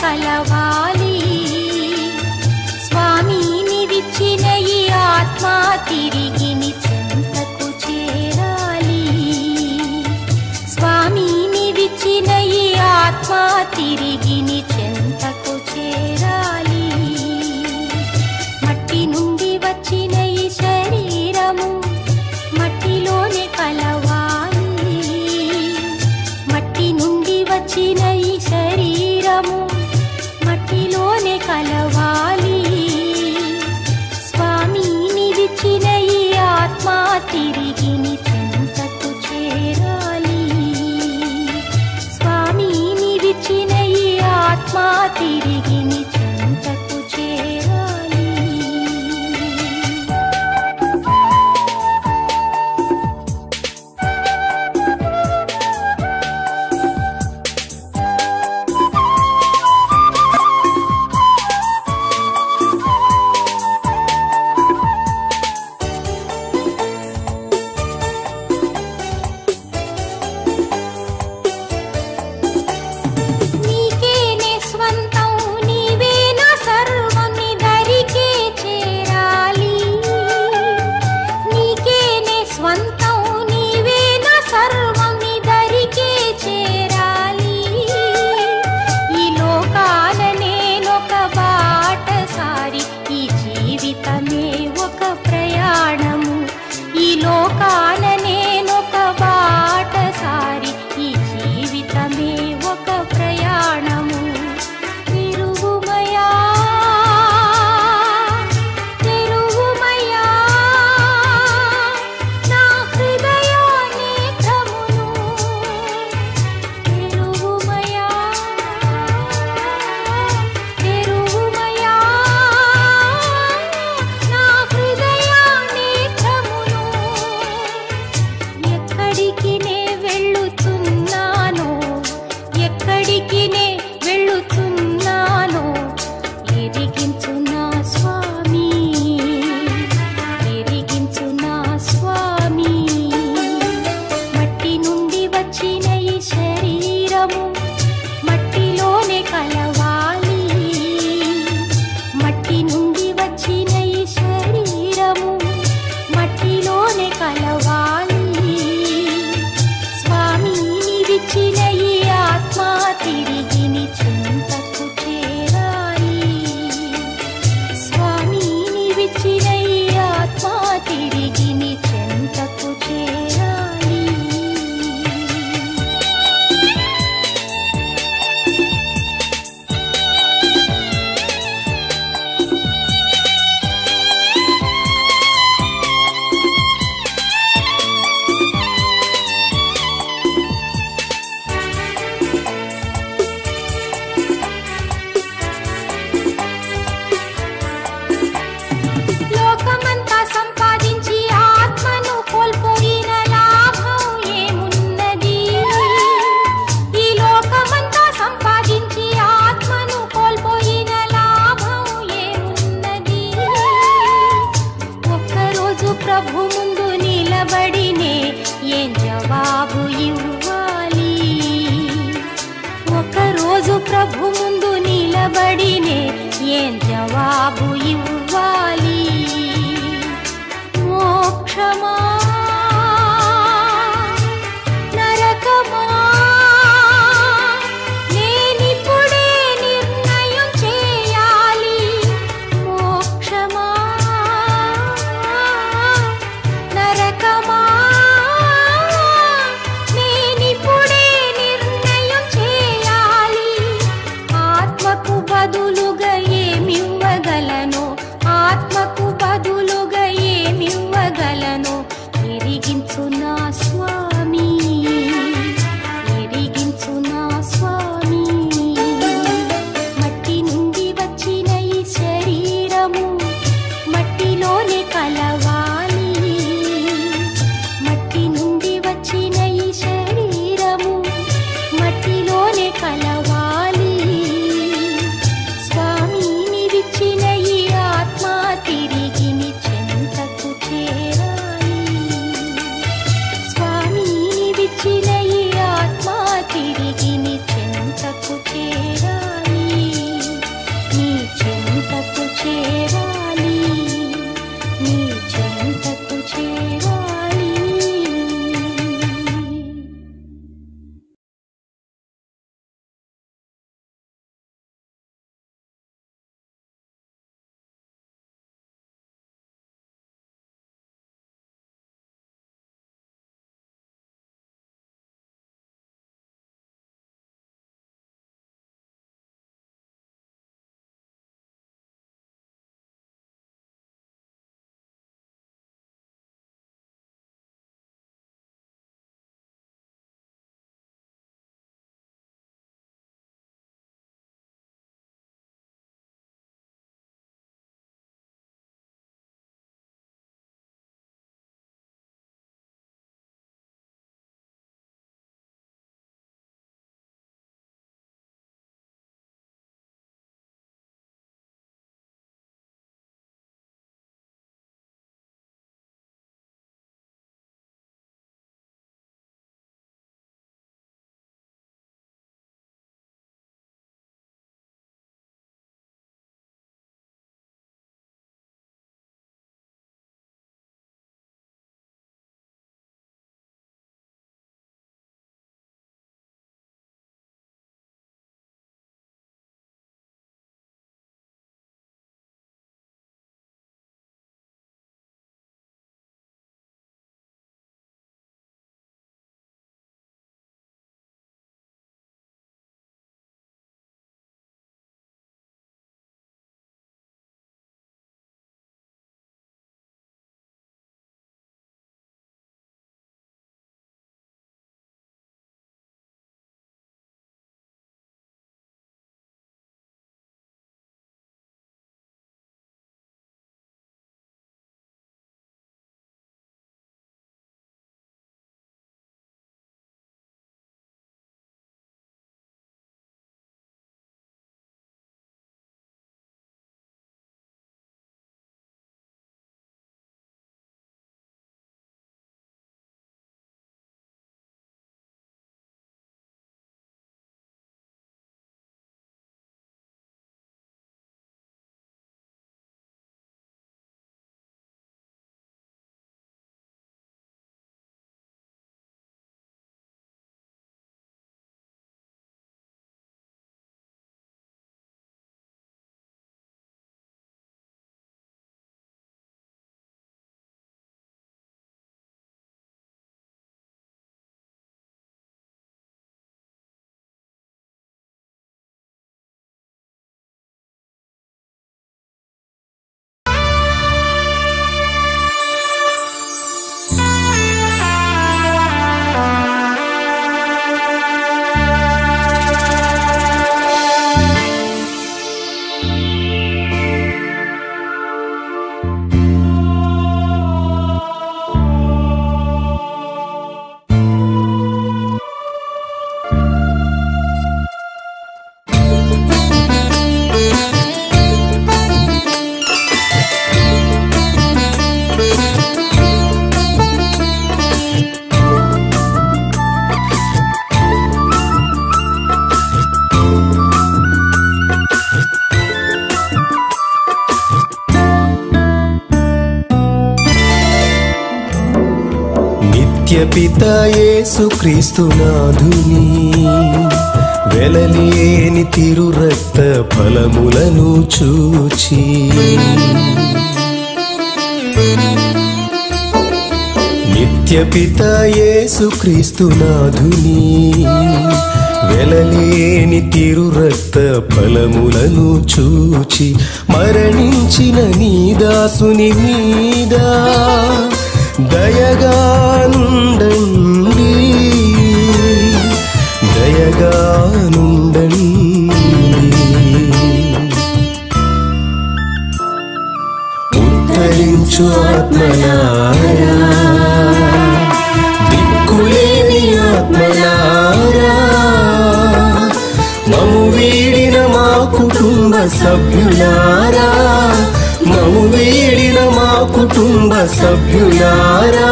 కలవాలి. స్వామిని విచ్చిన ఈ ఆత్మ తిరిగి నీ చెంతకు చేరాలి. స్వామిని విచ్చిన ఈ ఆత్మ తిరిగి నీ చెంతకు చేరాలి. మట్టి నుండి వచ్చిన ఈ శరీరము మట్టిలోనే కలవాలి. మట్టి నుండి వచ్చిన ఈ శరీరము మట్టిలోనే కలవాలి. స్వామిని విచ్చిన ఈ ఆత్మ తిరిగి నీ చెంతకు చేరాలి. స్వామిని విచ్చిన ఈ ఆత్మ తిరిగి నీ చెంతకు చేరాలి. నీకేనే స్వంతం నీవే నా సర్వం నీ దరికే చేరాలి. నీకేనే స్వంతం నీవే నా సర్వం నీ దరికే చేరాలి. ఈ లోకాన నేనొక బాటసారి, ఈ జీవితమే ఒక ప్రయాణము. ఈ లోకాన నేనొక బాటసారి, ఈ జీవితమే ఒక ప్రయాణము. తిరుగుమయా తిరుగుమయా నా హృదయ నేత్రమును. తిరుగుమయా తిరుగుమయా నా హృదయ నేత్రమును. ఎక్కడికి నే వెళ్ళుచున్నానో, ఎక్కడికి నే వెళ్ళుచున్నానో ఎరిగించు నా స్వామి, ఎరిగించు నా స్వామి. మట్టి నుండి వచ్చిన ఈ శరీరము మట్టిలోనే కలవాలి. మట్టి నుండి వచ్చిన ఈ శరీరము మట్టిలోనే కలవాలి. స్వామిని విచ్చిన ఈ ఆత్మ తిరిగి నీ చెంతకు చేరాలి. స్వామిని విచ్చిన ఈ ఆత్మ తిరిగి నీ చెంతకు చేరాలి. లోకమంతా సంపాదించి ఆత్మను కోల్పోయిన లాభం ఏమున్నది? ఈ లోకమంతా సంపాదించి ఆత్మను కోల్పోయిన లాభం ఏమున్నది? ఒక్కరోజు ప్రభు ముందు నిలబడినే ఏం జవాబు ఇవ్వాలి? ఒకరోజు ప్రభు ముందు నిలబడినే ఏం జవాబు ఇవ్వాలి? మోక్షమా నరకమా నేనిప్పుడే నిర్ణయం చేయాలి. మోక్షమా నరకమా నేనిప్పుడే నిర్ణయం చేయాలి. ఆత్మకు బదులుగా ఏమివ్వగలను? ఆత్మకు బదులుగా ఏమివ్వగలను? ఎరిగించు నా స్వామి, ఎరిగించు నా స్వామి. మట్టి నుండి వచ్చిన ఈ శరీరము మట్టిలోనే కలవాలి. మట్టి నుండి వచ్చిన ఈ శరీరము మట్టిలోనే కలవాలి. స్వామిని విచ్చిన ఈ ఆత్మ తిరిగి నీ చెంతకు చేరాలి. నిత్యపిత యేసుక్రీస్తు నాథుని వెలలేని తిరు రక్త ఫలములను చూచి నిత్యపిత యేసుక్రీస్తు నాథుని వెలలేని తిరు రక్త ఫలములను చూచి మరణించిన నీ దాసుని మీద దయగానుండండి దయగానుండండి. ఉద్ధరించు ఆత్మలారా దిక్కులేని ఆత్మలారా మము వీడిన మా కుటుంబ సభ్యులారా మము వీడిన మా కుటుంబ సభ్యులారా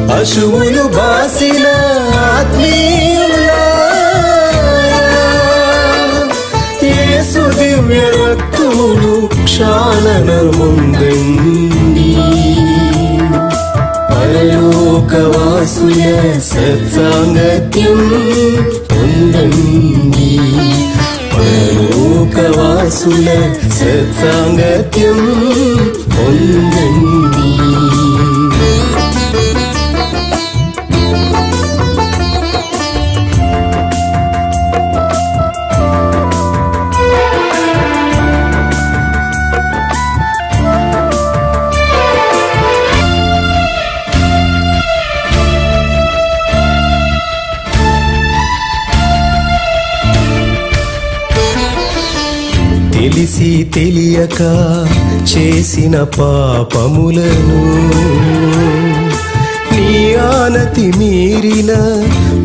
పశువులు బాసిన ఆత్మీయులారా యేసు దివ్య రక్తములు క్షాళన ముందండి. పరలోకవాసుల సత్సాంగత్యం పొందండి పరలోకవాసుల సత్సాంగత్యం పొందండి. తెలిసి తెలియక చేసిన పాపములను నీ ఆనతి మీరిన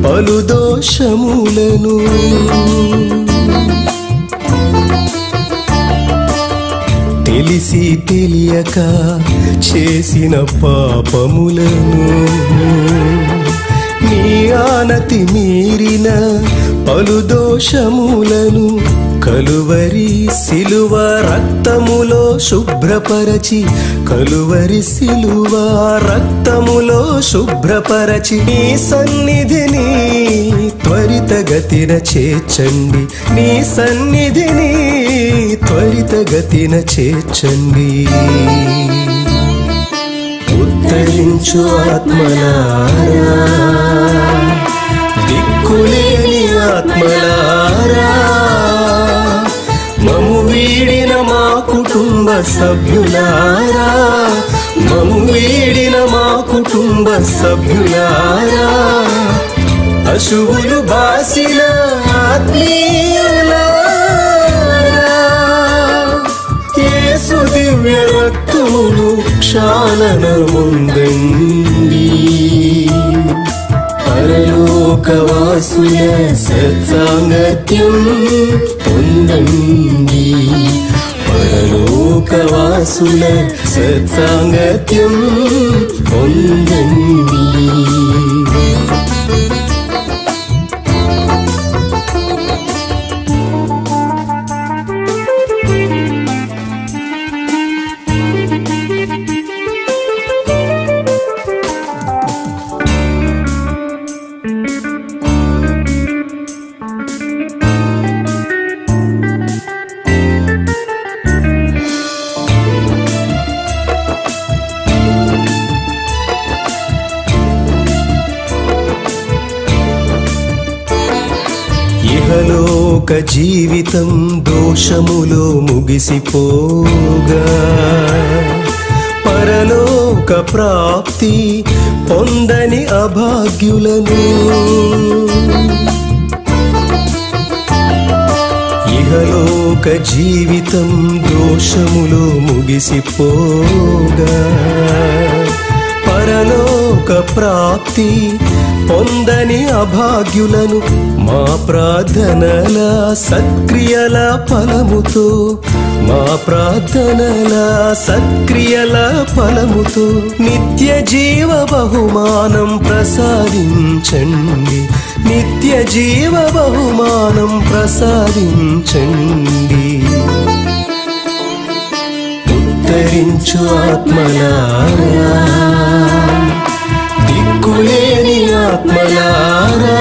పలు దోషములను తెలిసి తెలియక చేసిన పాపములను నీ ఆనతి మీరిన పలు దోషములను కలువరి సిలువ రక్తములో శుభ్రపరచి కలువరి సిలువ రక్తములో శుభ్రపరచి నీ సన్నిధిని త్వరితగతిన చేర్చండి నీ సన్నిధిని త్వరితగతిన చేర్చండి. ఉద్ధరించు ఆత్మలారా దిక్కులేని ఆత్మలారా మము వీడిన మా కుటుంబ సభ్యులారా మము వీడిన మా కుటుంబ సభ్యులారా పశువులు బాసిన ఆత్మీయులారా యేసు దివ్య రక్తములు క్షాళన ముందండి. పరలోకవాసుల సత్సాంగత్యం పొందండి పరలోకవాసుల సత్సాంగత్యం పొందండి. ఇహలోక జీవితం దోషములో ముగిసిపోగా పరలోక ప్రాప్తి పొందని అభాగ్యులను ఇహలోక జీవితం దోషములో ముగిసిపోగా పరలోక ప్రాప్తి పొందని అభాగ్యులను మా ప్రార్థనల సత్క్రియల ఫలముతో మా ప్రార్థనల సత్క్రియల ఫలముతో నిత్య జీవ బహుమానం ప్రసాదించండి నిత్య జీవ బహుమానం ప్రసాదించండి. ఉద్ధరించు ఆత్మలారా దిక్కులేని ఆత్మలారా,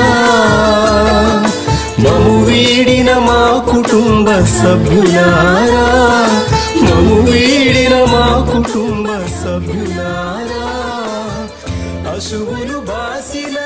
మము వీడిన మా కుటుంబ సభ్యులారా, మము వీడిన మా కుటుంబ సభ్యులారా, అశువులు బాసిన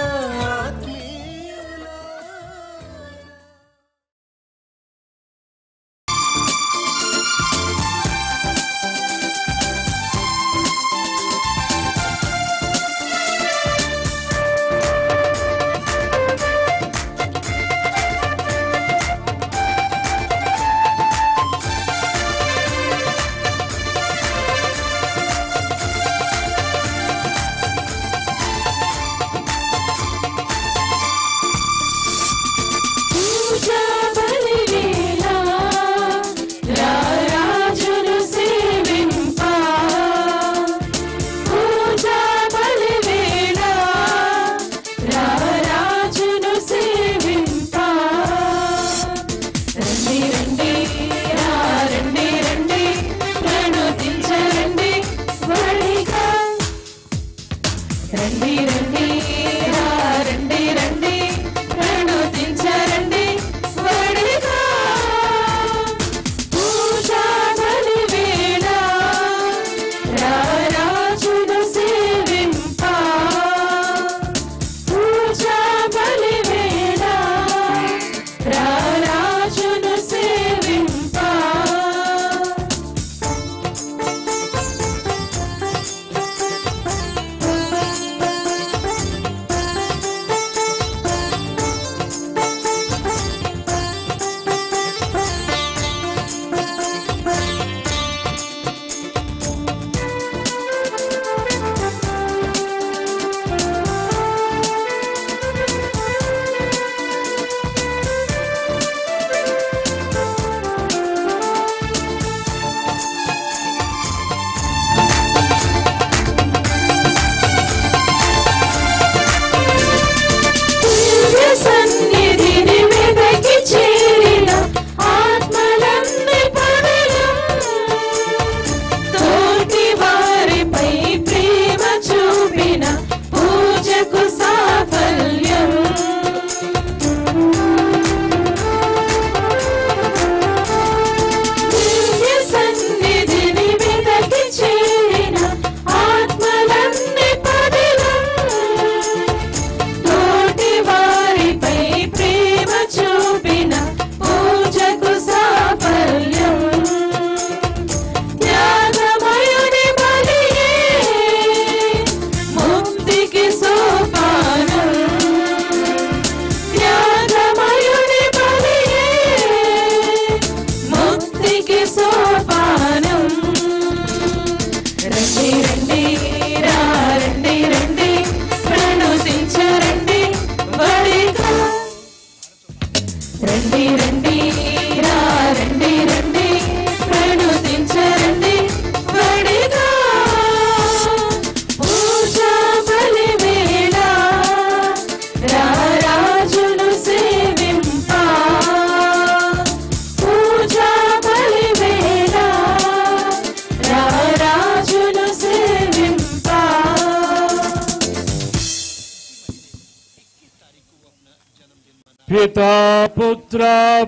పితా పుత్ర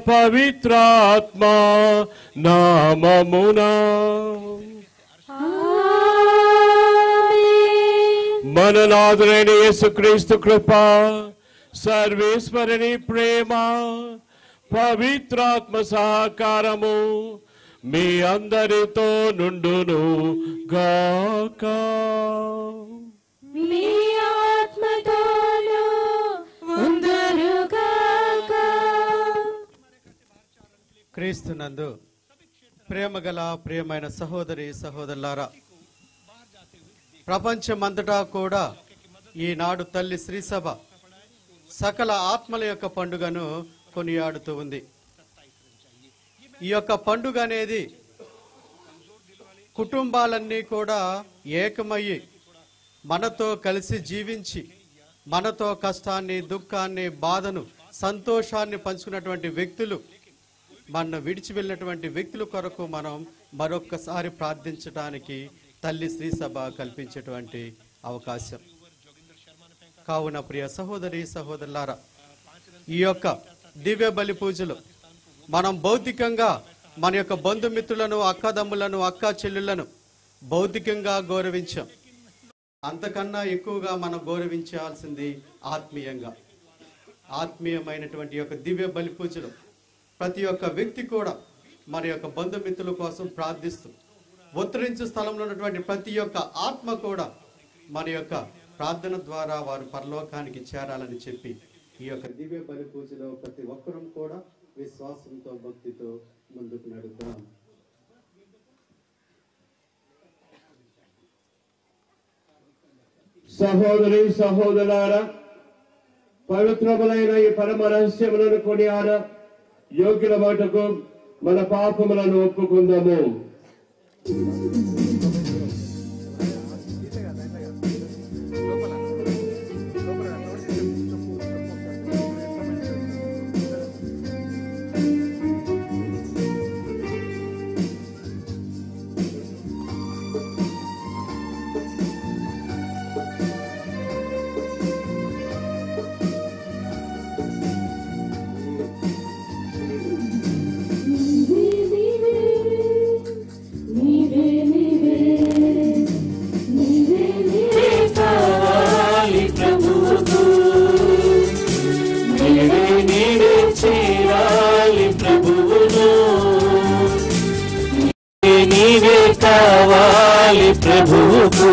పవిత్రాత్మ నామమునా మన నాథుడైన యేసుక్రీస్తు కృప, సర్వేశ్వరుని ప్రేమ, పవిత్రాత్మ సహకారము మీ అందరితో నుండును గాక. మీ ఆత్మతోను ఉందురుగాక. క్రీస్తునందు ప్రేమగల ప్రియమైన సహోదరి సహోదరులారా, ప్రపంచమంతటా కూడా ఈనాడు తల్లి శ్రీసభ సకల ఆత్మల యొక్క పండుగను కొనియాడుతూ ఉంది. ఈ యొక్క పండుగ అనేది కుటుంబాలన్నీ కూడా ఏకమయ్యి మనతో కలిసి జీవించి మనతో కష్టాన్ని, దుఃఖాన్ని, బాధను, సంతోషాన్ని పంచుకున్నటువంటి వ్యక్తులు, మన విడిచి వెళ్ళినటువంటి వ్యక్తుల కొరకు మనం మరొక్కసారి ప్రార్థించడానికి తల్లి శ్రీసభ కల్పించేటువంటి అవకాశం. కావున ప్రియ సహోదరి సహోదరులారా, ఈ యొక్క దివ్య బలి పూజలు మనం భౌతికంగా మన యొక్క బంధుమిత్రులను, అక్కదమ్ములను, అక్క చెల్లులను భౌతికంగా గౌరవించాం. అంతకన్నా ఎక్కువగా మనం గౌరవించాల్సింది ఆత్మీయంగా. ఆత్మీయమైనటువంటి యొక్క దివ్య బలి పూజలు ప్రతి ఒక్క వ్యక్తి కూడా మన యొక్క బంధుమిత్రుల కోసం ప్రార్థిస్తూ, ఉత్తరించు స్థలంలో ఉన్నటువంటి ప్రతి ఒక్క ఆత్మ కూడా మన యొక్క ప్రార్థన ద్వారా వారు పరలోకానికి చేరాలని చెప్పి ఈ యొక్క దివ్య బలి పూజలో ప్రతి ఒక్కరూ కూడా విశ్వాసంతో, భక్తితో ముందుకు నడుద్దాం. సహోదరి సహోదరులారా, పవిత్రములైన ఈ పరమ రహస్యములను కొనియాడ యోగ్యుల మటుకు మన పాపములను ఒప్పుకుందాము. కావాలి ప్రభువుకు,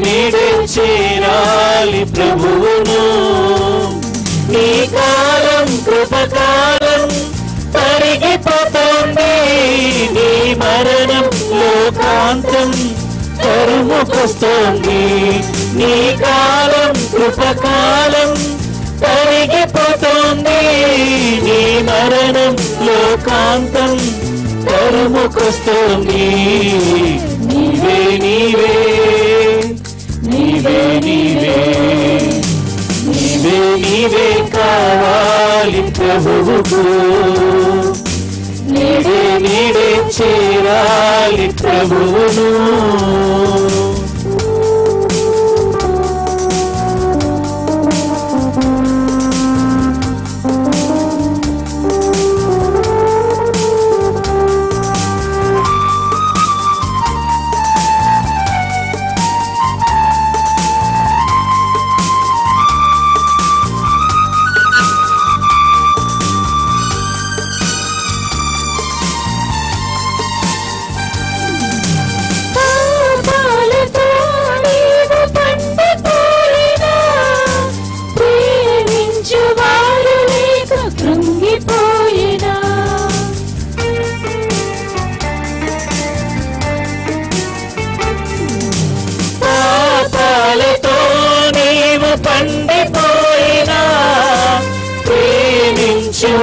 నీడే చేరాలి ప్రభువును. నీ కాలం కృపకాలం తరిగిపోతోంది, నీ మరణం లోకాంతం తరుముకొస్తోంది. నీ కాలం కృపకాలం తరిగిపోతోంది, నీ మరణం లోకాంతం తరుముకొస్తోంది. నీవే నీవే నీవే నీవే నీవే నీవే కావాలి ప్రభువుకు, నీడే చేరాలి ప్రభువును.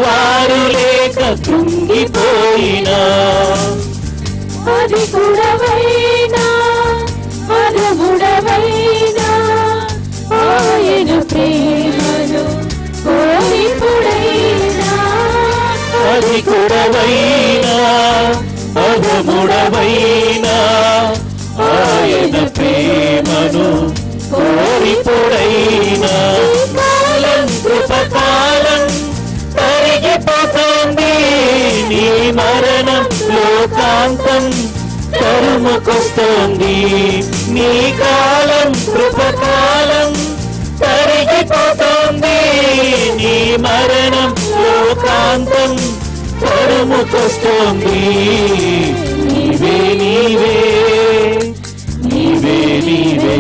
వారు లేక కృంగిపోయినా, అది కూడవైనా అదముడవైనా ఆయన ప్రేమను కోరిపుడైనా, అది కూడవైనా అదముడవైనా ఆయన ప్రేమను కోరిపుడైనా. కాలం కృపకాలం తరిగిపోతోంది, నీ మరణం లోకాంతం తరుముకొస్తోంది. నీ కాలం కృపకాలం తరిగిపోతోంది, నీ మరణం లోకాంతం తరుముకొస్తోంది. నీవే నీవే నీవే నీవే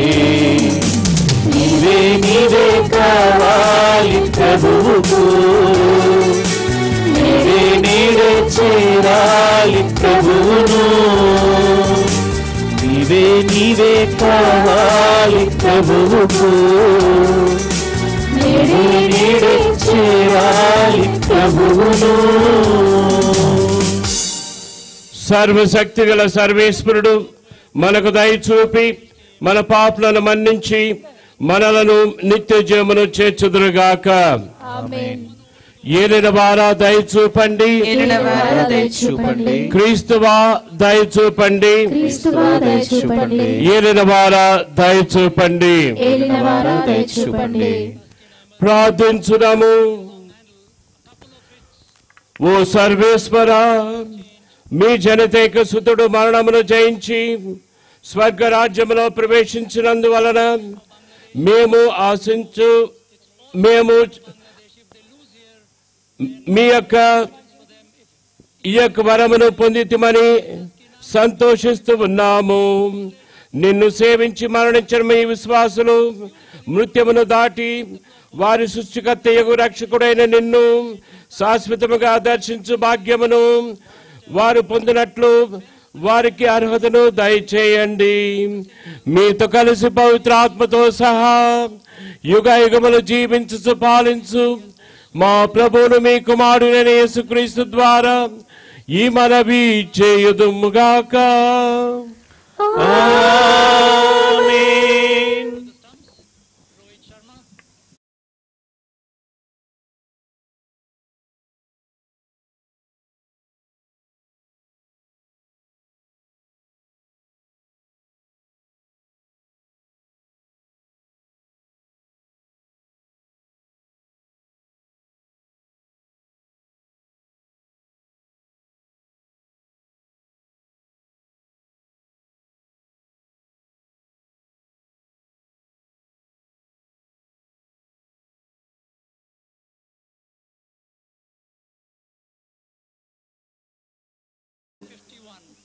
నీవే నీవే కావాలి ప్రభువుకు, నీడే చేరాలి ప్రభువును. నీవే కావాలి ప్రభువుకు, నీడే చేరాలి ప్రభువును. సర్వశక్తి గల సర్వేశ్వరుడు మనకు దయ చూపి మన పాపలను మన్నించి మనలను నిత్య జీవమును చేర్చుదురుగాక. ఆమేన్. ఏలిన వారా దయ చూపండి, క్రీస్తువా దయ చూపండి, ఏలిన వారా దయ చూపండి. ప్రార్థించుదాము. ఓ సర్వేశ్వర, మీ జనతేక సుతుడు మరణమును జయించి స్వర్గరాజ్యములో ప్రవేశించినందువలన మేము మీ యొక్క వరమును పొందితిమని సంతోషిస్తూ ఉన్నాము. నిన్ను సేవించి మరణించిన మీ విశ్వాసులు మృత్యుమును దాటి వారి సృష్టికర్తయగు రక్షకుడైన నిన్ను శాశ్వతముగా దర్శించు భాగ్యమును వారు పొందినట్లు వారికి అర్హతను దయచేయండి. మీతో కలిసి పవిత్రాత్మతో సహా యుగ యుగములు జీవించు పాలించు మా ప్రభువును మీ కుమారుడైన యేసుక్రీస్తు ద్వారా ఈ మనవి చేయుదుముగాక. ఆమేన్.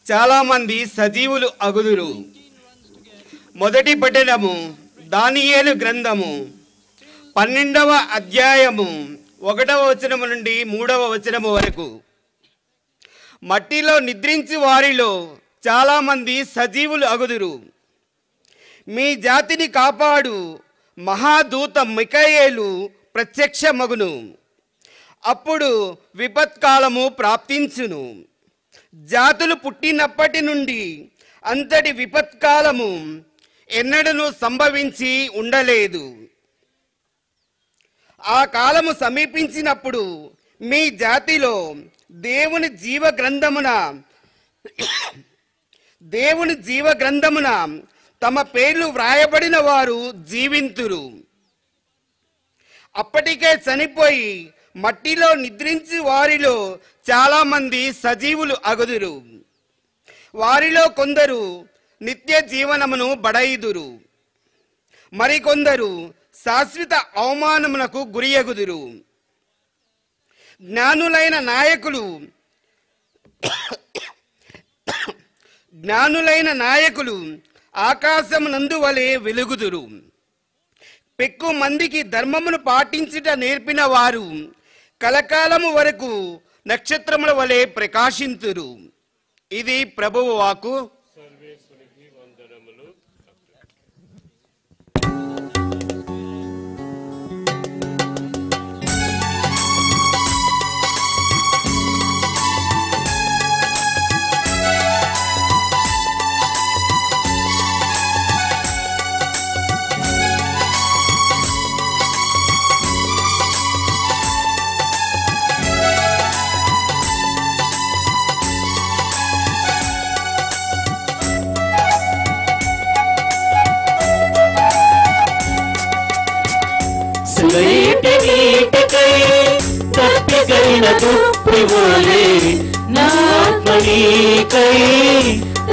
చాలా మంది సజీవులు అగుదురు. మొదటి పఠనము దానియేలు గ్రంథము 12వ అధ్యాయము 1వ వచనము నుండి 3వ వచనము వరకు. మట్టిలో నిద్రించి వారిలో చాలా మంది సజీవులు అగుదురు. మీ జాతిని కాపాడు మహాదూత మిఖాయేలు ప్రత్యక్షమగును. అప్పుడు విపత్కాలము ప్రాప్తించును. జాతులు పుట్టినప్పటి నుండి అంతటి విపత్కాలము ఎన్నడూ సంభవించి ఉండలేదు. ఆ కాలము సమీపించినప్పుడు మీ జాతిలో దేవుని జీవ గ్రంథమున తమ పేర్లు వ్రాయబడిన వారు జీవింతురు. అప్పటికే చనిపోయి మట్టిలో నిద్రించి వారిలో చాలా మంది సజీవులు అగుదురు. వారిలో కొందరు నిత్య జీవనమును బడయిదురు, మరికొందరు శాశ్వత అవమానమునకు గురియగుదురు. జ్ఞానులైన నాయకులు ఆకాశమునందు వలె వెలుగుదురు. పెక్కు మందికి ధర్మమును పాటించుట నేర్పిన వారు కలకాలము వరకు నక్షత్రముల వలె ప్రకాశింతురు. ఇది ప్రభువు వాక్కు.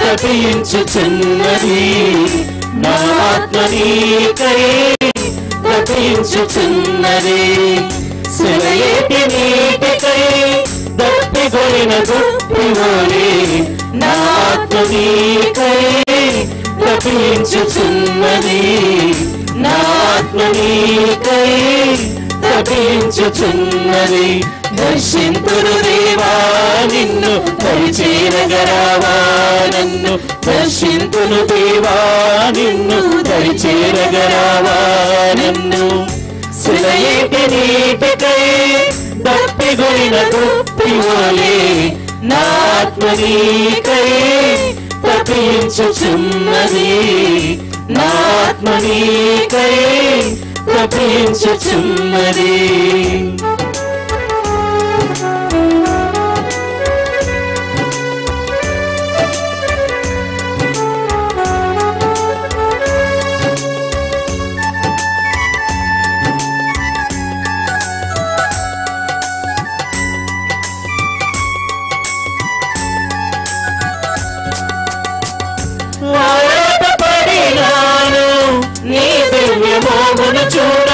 తప్పించుచున్నది నా ఆత్మ నీకై తప్పించుచున్నది. సెలయేటి నీటికై దప్పిగొలిన దుప్పివోలే నా ఆత్మ నీకై తప్పించుచున్నది. నా ఆత్మ నీకై తప్పించుచున్నది. దర్శింతురు దేవా నిన్ను దరిచేరగరావా నన్ను దర్శింతును దేవా నిన్ను దరిచేరగరావా నన్ను. సెలయేటి నీటికై దప్పిగొలిన దుప్పివోలే నా ఆత్మ నీకై తప్పించుచున్నది. నా ఆత్మ నీకై తప్పించుచున్నది. చూడ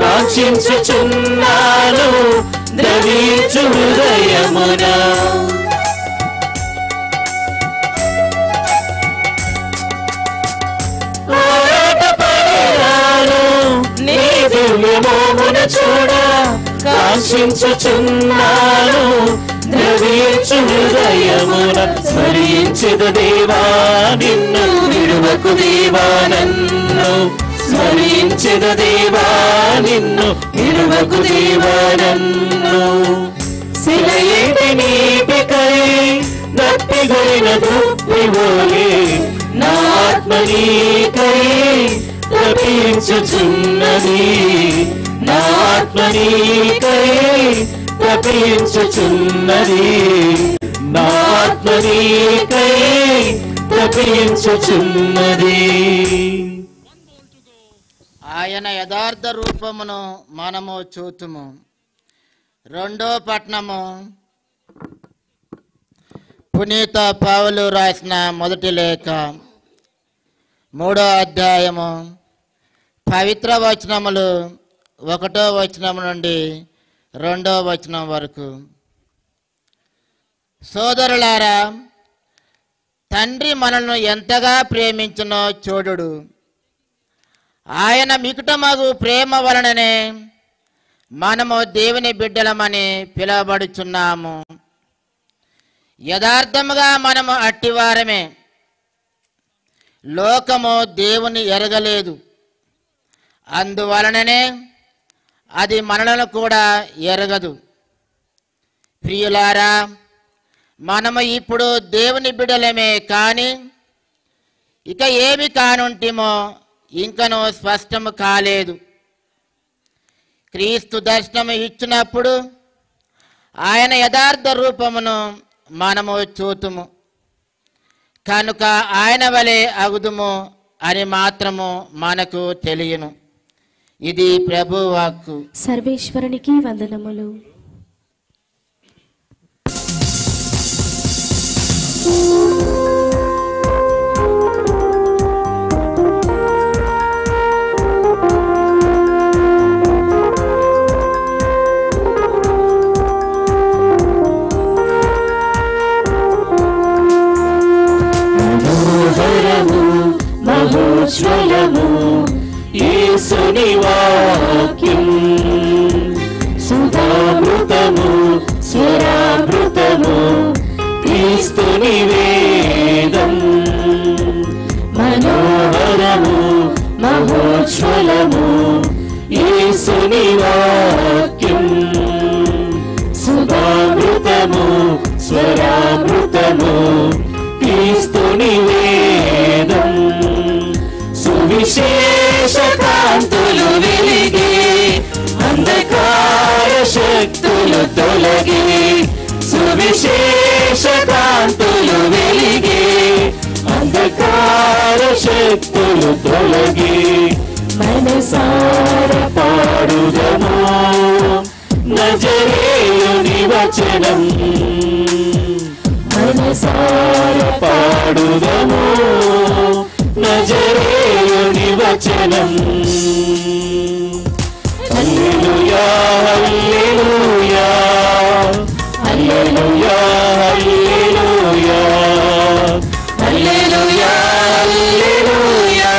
కాంక్షించుచున్నాను ద్రవించు హృదయమున. నీ దివ్యమోమున చూడ కాంక్షించుచున్నాను ద్రవించు హృదయమున. స్మరించెద దేవా నిన్ను విడువకు దేవా నన్ను, స్మరించెద దేవా నిన్ను విడువకు దేవా నన్ను. శిలయేటి నీటికై దప్పిగైన దుప్పివోలే నా ఆత్మ నీకై తపించుచున్నది, నా ఆత్మ నీకై తపించుచున్నది, నా ఆత్మ నీకై తపించుచున్నది. ఆయన యథార్థ రూపమును మనము చూతుము. రెండో పట్నము పునీత పౌలు రాసిన మొదటి లేఖ 3వ అధ్యాయము పవిత్ర వచనములు 1వ వచనం నుండి 2వ వచనం వరకు. సోదరులారా, తండ్రి మనల్ని ఎంతగా ప్రేమించునో చూడుడు. ఆయన మికుటమగు ప్రేమ వలననే మనము దేవుని బిడ్డలమని పిలువబడుచున్నాము. యథార్థముగా మనము అట్టివారమే. లోకము దేవుని ఎరగలేదు, అందువలననే అది మనలను కూడా ఎరగదు. ప్రియులారా, మనము ఇప్పుడు దేవుని బిడ్డలమే, కానీ ఇక ఏమి కానుంటిమో ఇంకనూ స్పష్టము కాలేదు. క్రీస్తు దర్శనము ఇచ్చినప్పుడు ఆయన యథార్థ రూపమును మనము చూతుము, కనుక ఆయన వలె అగుదుము అని మాత్రము మనకు తెలియను. ఇది ప్రభు వాక్కు. సర్వేశ్వరునికి వందనములు. మహోజ్వలము యేసుని వాక్యం, సుధామృతము స్వరామృతము క్రీస్తుని వేదం. మనోహరము మహోజ్వలము యేసుని వాక్యం, సుధామృతము స్వరామృతము క్రీస్తుని వేదం. సువిశేష కాంతులు వెలిగే, అంధకార శక్తులు తొలగే. సువిశేష కాంతులు వెలిగే, అంధకార శక్తులు తొలగే. మనసార పాడుదము నజరేయుని వచనం, మనసార పాడుదము నజరేయుని వచనం. హల్లెలూయా హల్లెలూయా హల్లెలూయా హల్లెలూయా హల్లెలూయా హల్లెలూయా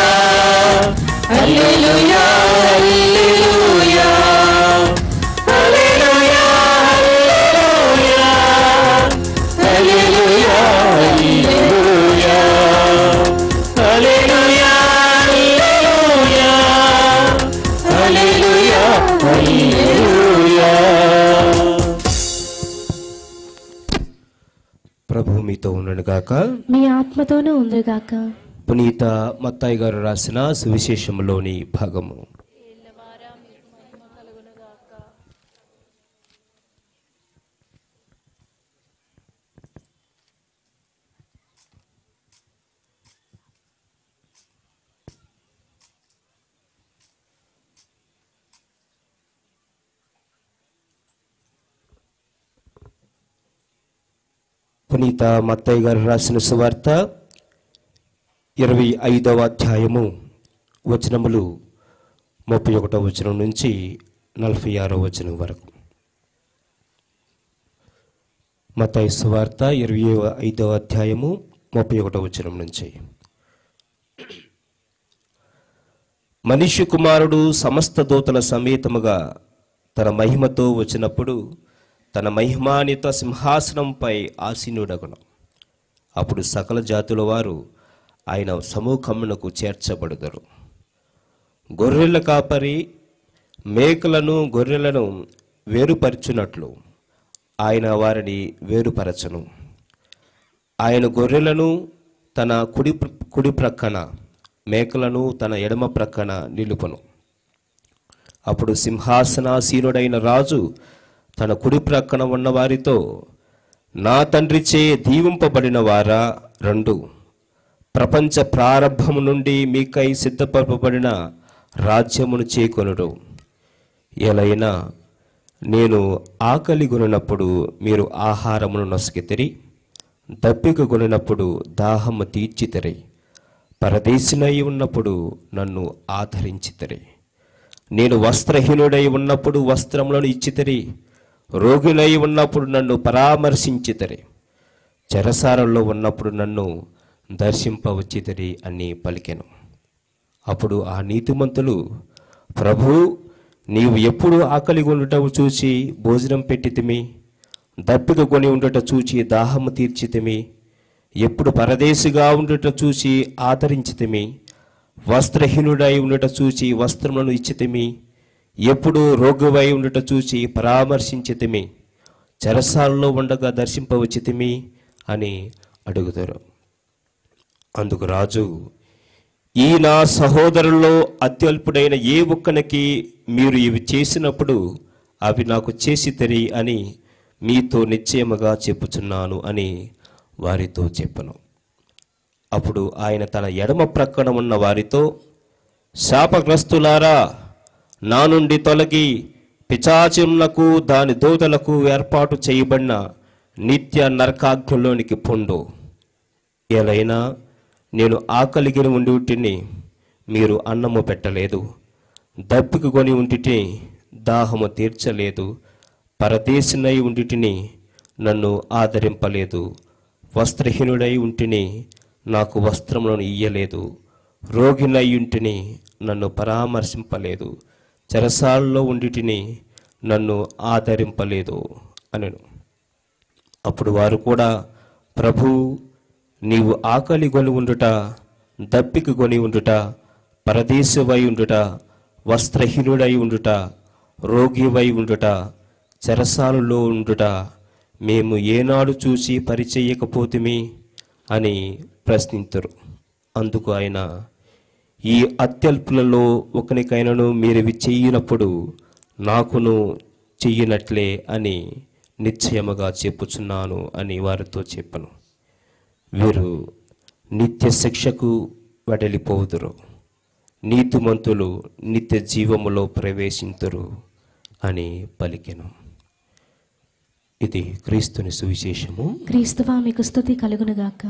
హల్లెలూయా హల్లెలూయా హల్లెలూయా హల్లెలూయా హల్లెలూయా హల్లెలూయా హల్లెలూయా. ప్రభు మీతో ఉండను గాక, మీ ఆత్మతోనూ ఉందిగాక. పునీత మత్తాయి గారు రాసిన సువిశేషములోని భాగము. పునీత మత్తయి గారు రాసిన సువార్త 25వ అధ్యాయము వచనములు 31వ వచనం నుంచి 46వ వచనం వరకు. మత్తయి సువార్త 25వ అధ్యాయము 31వ వచనం నుంచి. మనిషి కుమారుడు సమస్త దూతల సమేతముగా తన మహిమతో వచ్చినప్పుడు తన మహిమాన్విత సింహాసనంపై ఆసీనుడగును. అప్పుడు సకల జాతుల వారు ఆయన సమూహమునకు చేర్చబడుదరు. గొర్రెల కాపరి మేకలను గొర్రెలను వేరుపరచునట్లు ఆయన వారిని వేరుపరచను. ఆయన గొర్రెలను తన కుడి ప్రక్కన, మేకలను తన ఎడమ ప్రక్కన నిలుపును. అప్పుడు సింహాసనాసీనుడైన రాజు తన కుడి ప్రక్కన ఉన్న వారితో, నా తండ్రిచే దీవింపబడిన వారా రండు, ప్రపంచ ప్రారంభము నుండి మీకై సిద్ధపరపబడిన రాజ్యమును చేకొనుడు. ఎలైనా నేను ఆకలి కొనినప్పుడు మీరు ఆహారమును నొసగితిరి, దప్పిక కొనినప్పుడు దాహము తీర్చితిరి, పరదేశినై ఉన్నప్పుడు నన్ను ఆదరించితిరి, నేను వస్త్రహీనుడై ఉన్నప్పుడు వస్త్రములను ఇచ్చితిరి, రోగినై ఉన్నప్పుడు నన్ను పరామర్శించితిరి, చెరసాలలో ఉన్నప్పుడు నన్ను దర్శింపవచ్చితిరి అని పలికెను. అప్పుడు ఆ నీతిమంతులు, ప్రభు, నీవు ఎప్పుడు ఆకలి కొనుటవు చూచి భోజనం పెట్టితిమి, దప్పిక కొని ఉండుట చూచి దాహము తీర్చితిమి, ఎప్పుడు పరదేశిగా ఉండుట చూచి ఆదరించితిమి, వస్త్రహీనుడై ఉండుట చూచి వస్త్రములను ఇచ్చితిమి, ఎప్పుడు రోగువై ఉండుట చూచి పరామర్శించితిమి, చెరసాలలో ఉండగా దర్శింపవచ్చితిమి అని అడుగుతారు. అందుకు రాజు, ఈ నా సహోదరుల్లో అత్యల్పుడైన ఏ ఒక్కనికి మీరు ఇవి చేసినప్పుడు అవి నాకు చేసితిరి అని మీతో నిశ్చయముగా చెప్పుచున్నాను అని వారితో చెప్పను. అప్పుడు ఆయన తన ఎడమ ప్రక్కన ఉన్న వారితో, శాపగ్రస్తులారా, నా నుండి తొలగి పిశాచములకు దాని దూతలకు ఏర్పాటు చేయబడిన నిత్య నరకాగ్నిలోనికి పొండు. ఎలైనా నేను ఆకలిగిన ఉండి ఉంటిని, మీరు అన్నము పెట్టలేదు, దప్పిక కొని ఉంటిని, దాహము తీర్చలేదు, పరదేశినై ఉండిటిని, నన్ను ఆదరింపలేదు, వస్త్రహీనుడై ఉంటిని, నాకు వస్త్రములను ఇయ్యలేదు, రోగినై ఉంటిని, నన్ను పరామర్శింపలేదు, చెరసాలలో ఉండిటిని, నన్ను ఆదరింపలేదు అనెను. అప్పుడు వారు కూడా, ప్రభు, నీవు ఆకలి కొని ఉండుట, దప్పిక కొని ఉండుట, పరదేశివై ఉండుట, వస్త్రహీనుడై ఉండుట, రోగివై ఉండుట, చెరసాలలో ఉండుట మేము ఏనాడు చూసి పరిచయకపోతిమి అని ప్రశ్నించరు. అందుకు ఆయన, ఈ అత్యల్పులలో ఒకనికైనాను మీరివి చెయ్యినప్పుడు నాకును చెయ్యినట్లే అని నిశ్చయముగా చెప్పుచున్నాను అని వారితో చెప్పను. వీరు నిత్య శిక్షకు వెడలిపోదురు, నీతిమంతులు నిత్య జీవములో ప్రవేశింతురు అని పలికెను. ఇది క్రీస్తుని సువిశేషము. క్రీస్తువా మీకు స్తుతి కలుగునుగాక.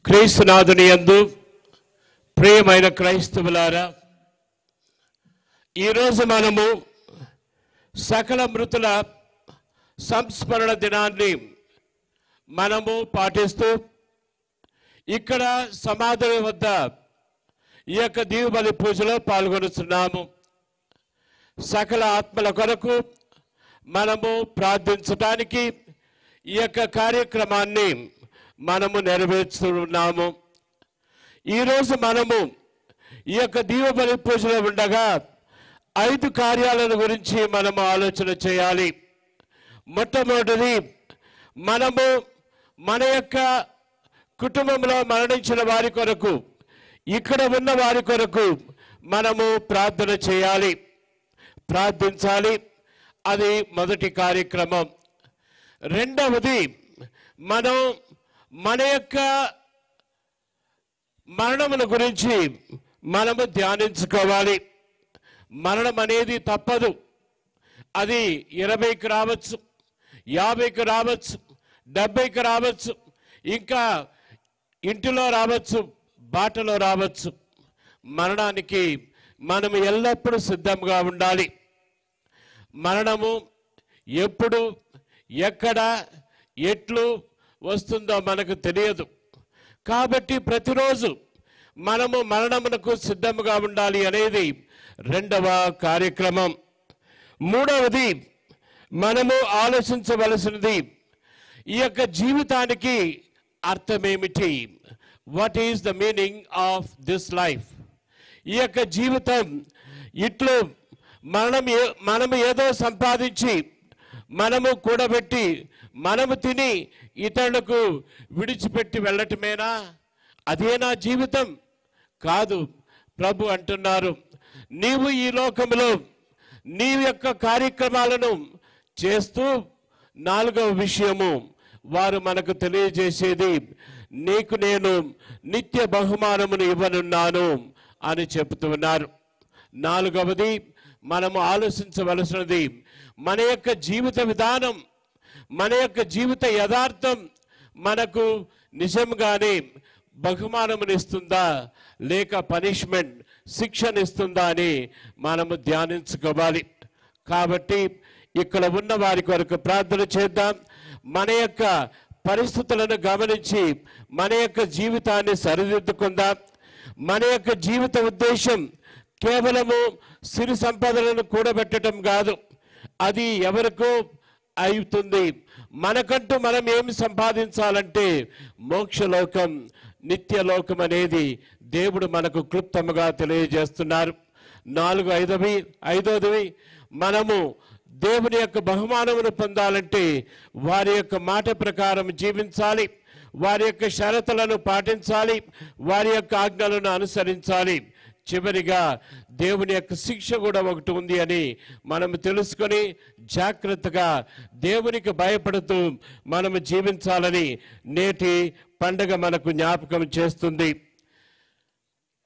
క్రీస్తునాథుని యందు ప్రియమైన క్రైస్తవులారా, ఈరోజు మనము సకల మృతుల సంస్మరణ దినాన్ని మనము పాటిస్తూ ఇక్కడ సమాధి వద్ద ఈ యొక్క దీవబలి పూజలో పాల్గొనుతున్నాము. సకల ఆత్మల కొరకు మనము ప్రార్థించడానికి ఈ యొక్క కార్యక్రమాన్ని మనము నెరవేర్చుతున్నాము. ఈరోజు మనము ఈ యొక్క దీవబలి పూజలో ఉండగా 5 కార్యాలను గురించి మనము ఆలోచన చేయాలి. మొట్టమొదటిది, మనము మన యొక్క కుటుంబంలో మరణించిన వారి కొరకు ఇక్కడ ఉన్న వారి కొరకు మనము ప్రార్థన చేయాలి, ప్రార్థించాలి. అది మొదటి కార్యక్రమం. రెండవది, మనం మన యొక్క మరణముల గురించి మనము ధ్యానించుకోవాలి. మరణం అనేది తప్పదు. అది 20కి రావచ్చు, 50కి రావచ్చు, 70కి రావచ్చు, ఇంకా ఇంటిలో రావచ్చు, బాటలో రావచ్చు. మరణానికి మనము ఎల్లప్పుడూ సిద్ధంగా ఉండాలి. మరణము ఎప్పుడు, ఎక్కడ, ఎట్లు వస్తుందో మనకు తెలియదు. కాబట్టి ప్రతిరోజు మనము మరణమునకు సిద్ధంగా ఉండాలి అనేది రెండవ కార్యక్రమం. మూడవది, మనము ఆలోచించవలసినది ఈ యొక్క జీవితానికి అర్థమేమిటి? What is the meaning of this life? ఈ యొక్క జీవితం ఇట్లు మనము ఏదో సంపాదించి, మనము కూడబెట్టి, మనము తిని ఇతరులకు విడిచిపెట్టి వెళ్ళటమేనా? అదేనా జీవితం? కాదు. ప్రభు అంటున్నారు, నీవు ఈ లోకంలో నీ యొక్క కార్యక్రమాలను చేస్తూ, నాలుగవ విషయము వారు మనకు తెలియజేసేది, నీకు నేను నిత్య బహుమానమును ఇవ్వనున్నాను అని చెబుతున్నారు. నాలుగవది, మనము ఆలోచించవలసినది మన యొక్క జీవిత విధానం, మన యొక్క జీవిత యథార్థం మనకు నిజంగానే బహుమానమునిస్తుందా లేక పనిష్మెంట్, శిక్షనిస్తుందా అని మనము ధ్యానించుకోవాలి. కాబట్టి ఇక్కడ ఉన్న వారి కొరకు ప్రార్థన చేద్దాం. మన యొక్క పరిస్థితులను గమనించి మన యొక్క జీవితాన్ని సరిదిద్దుకుందాం. మన యొక్క జీవిత ఉద్దేశం కేవలము సిరి సంపదలను కూడబెట్టడం కాదు. అది ఎవరికో అవుతుంది. మనకంటూ మనం ఏమి సంపాదించాలంటే మోక్షలోకం, నిత్యలోకం అనేది దేవుడు మనకు క్లుప్తముగా తెలియజేస్తున్నారు. ఐదవది, మనము దేవుని యొక్క బహుమానమును పొందాలంటే వారి యొక్క మాట ప్రకారం జీవించాలి, వారి యొక్క షరతులను పాటించాలి, వారి యొక్క ఆజ్ఞలను అనుసరించాలి. చివరిగా దేవుని యొక్క శిక్ష కూడా ఒకటి ఉంది అని మనము తెలుసుకొని జాగ్రత్తగా దేవునికి భయపడుతూ మనము జీవించాలని నేటి పండగ మనకు జ్ఞాపకం చేస్తుంది.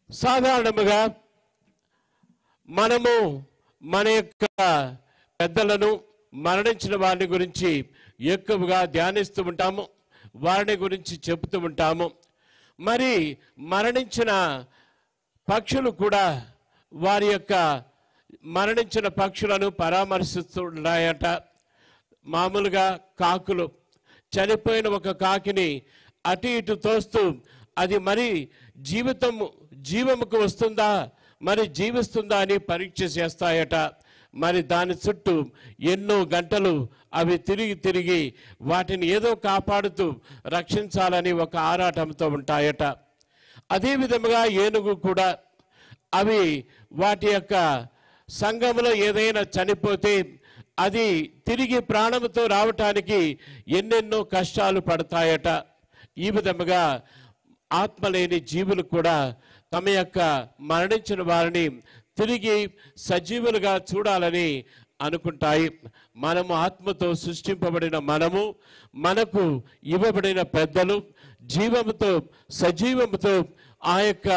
సాధారణముగా మనము మన యొక్క పెద్దలను, మరణించిన వారిని గురించి ఎక్కువగా ధ్యానిస్తూ ఉంటాము, వారిని గురించి చెబుతూ ఉంటాము. మరి మరణించిన పక్షులు కూడా వారి యొక్క మరణించిన పక్షులను పరామర్శిస్తున్నాయట. మామూలుగా కాకులు చనిపోయిన ఒక కాకిని అటు ఇటు తోస్తూ అది మరి జీవముకు వస్తుందా, మరి జీవిస్తుందా అని పరీక్ష చేస్తాయట. మరి దాని చుట్టూ ఎన్నో గంటలు అవి తిరిగి వాటిని ఏదో కాపాడుతూ రక్షించాలని ఒక ఆరాటంతో ఉంటాయట. అదే విధముగా ఏనుగు కూడా అవి వాటి యొక్క సంఘంలో ఏదైనా చనిపోతే అది తిరిగి ప్రాణముతో రావటానికి ఎన్నెన్నో కష్టాలు పడతాయట. ఈ విధముగా ఆత్మలేని జీవులు కూడా తమ యొక్క మరణించిన వారిని తిరిగి సజీవులుగా చూడాలని అనుకుంటాయి. మనము ఆత్మతో సృష్టింపబడిన మనకు ఇవ్వబడిన పెద్దలు జీవముతో, సజీవముతో ఆ యొక్క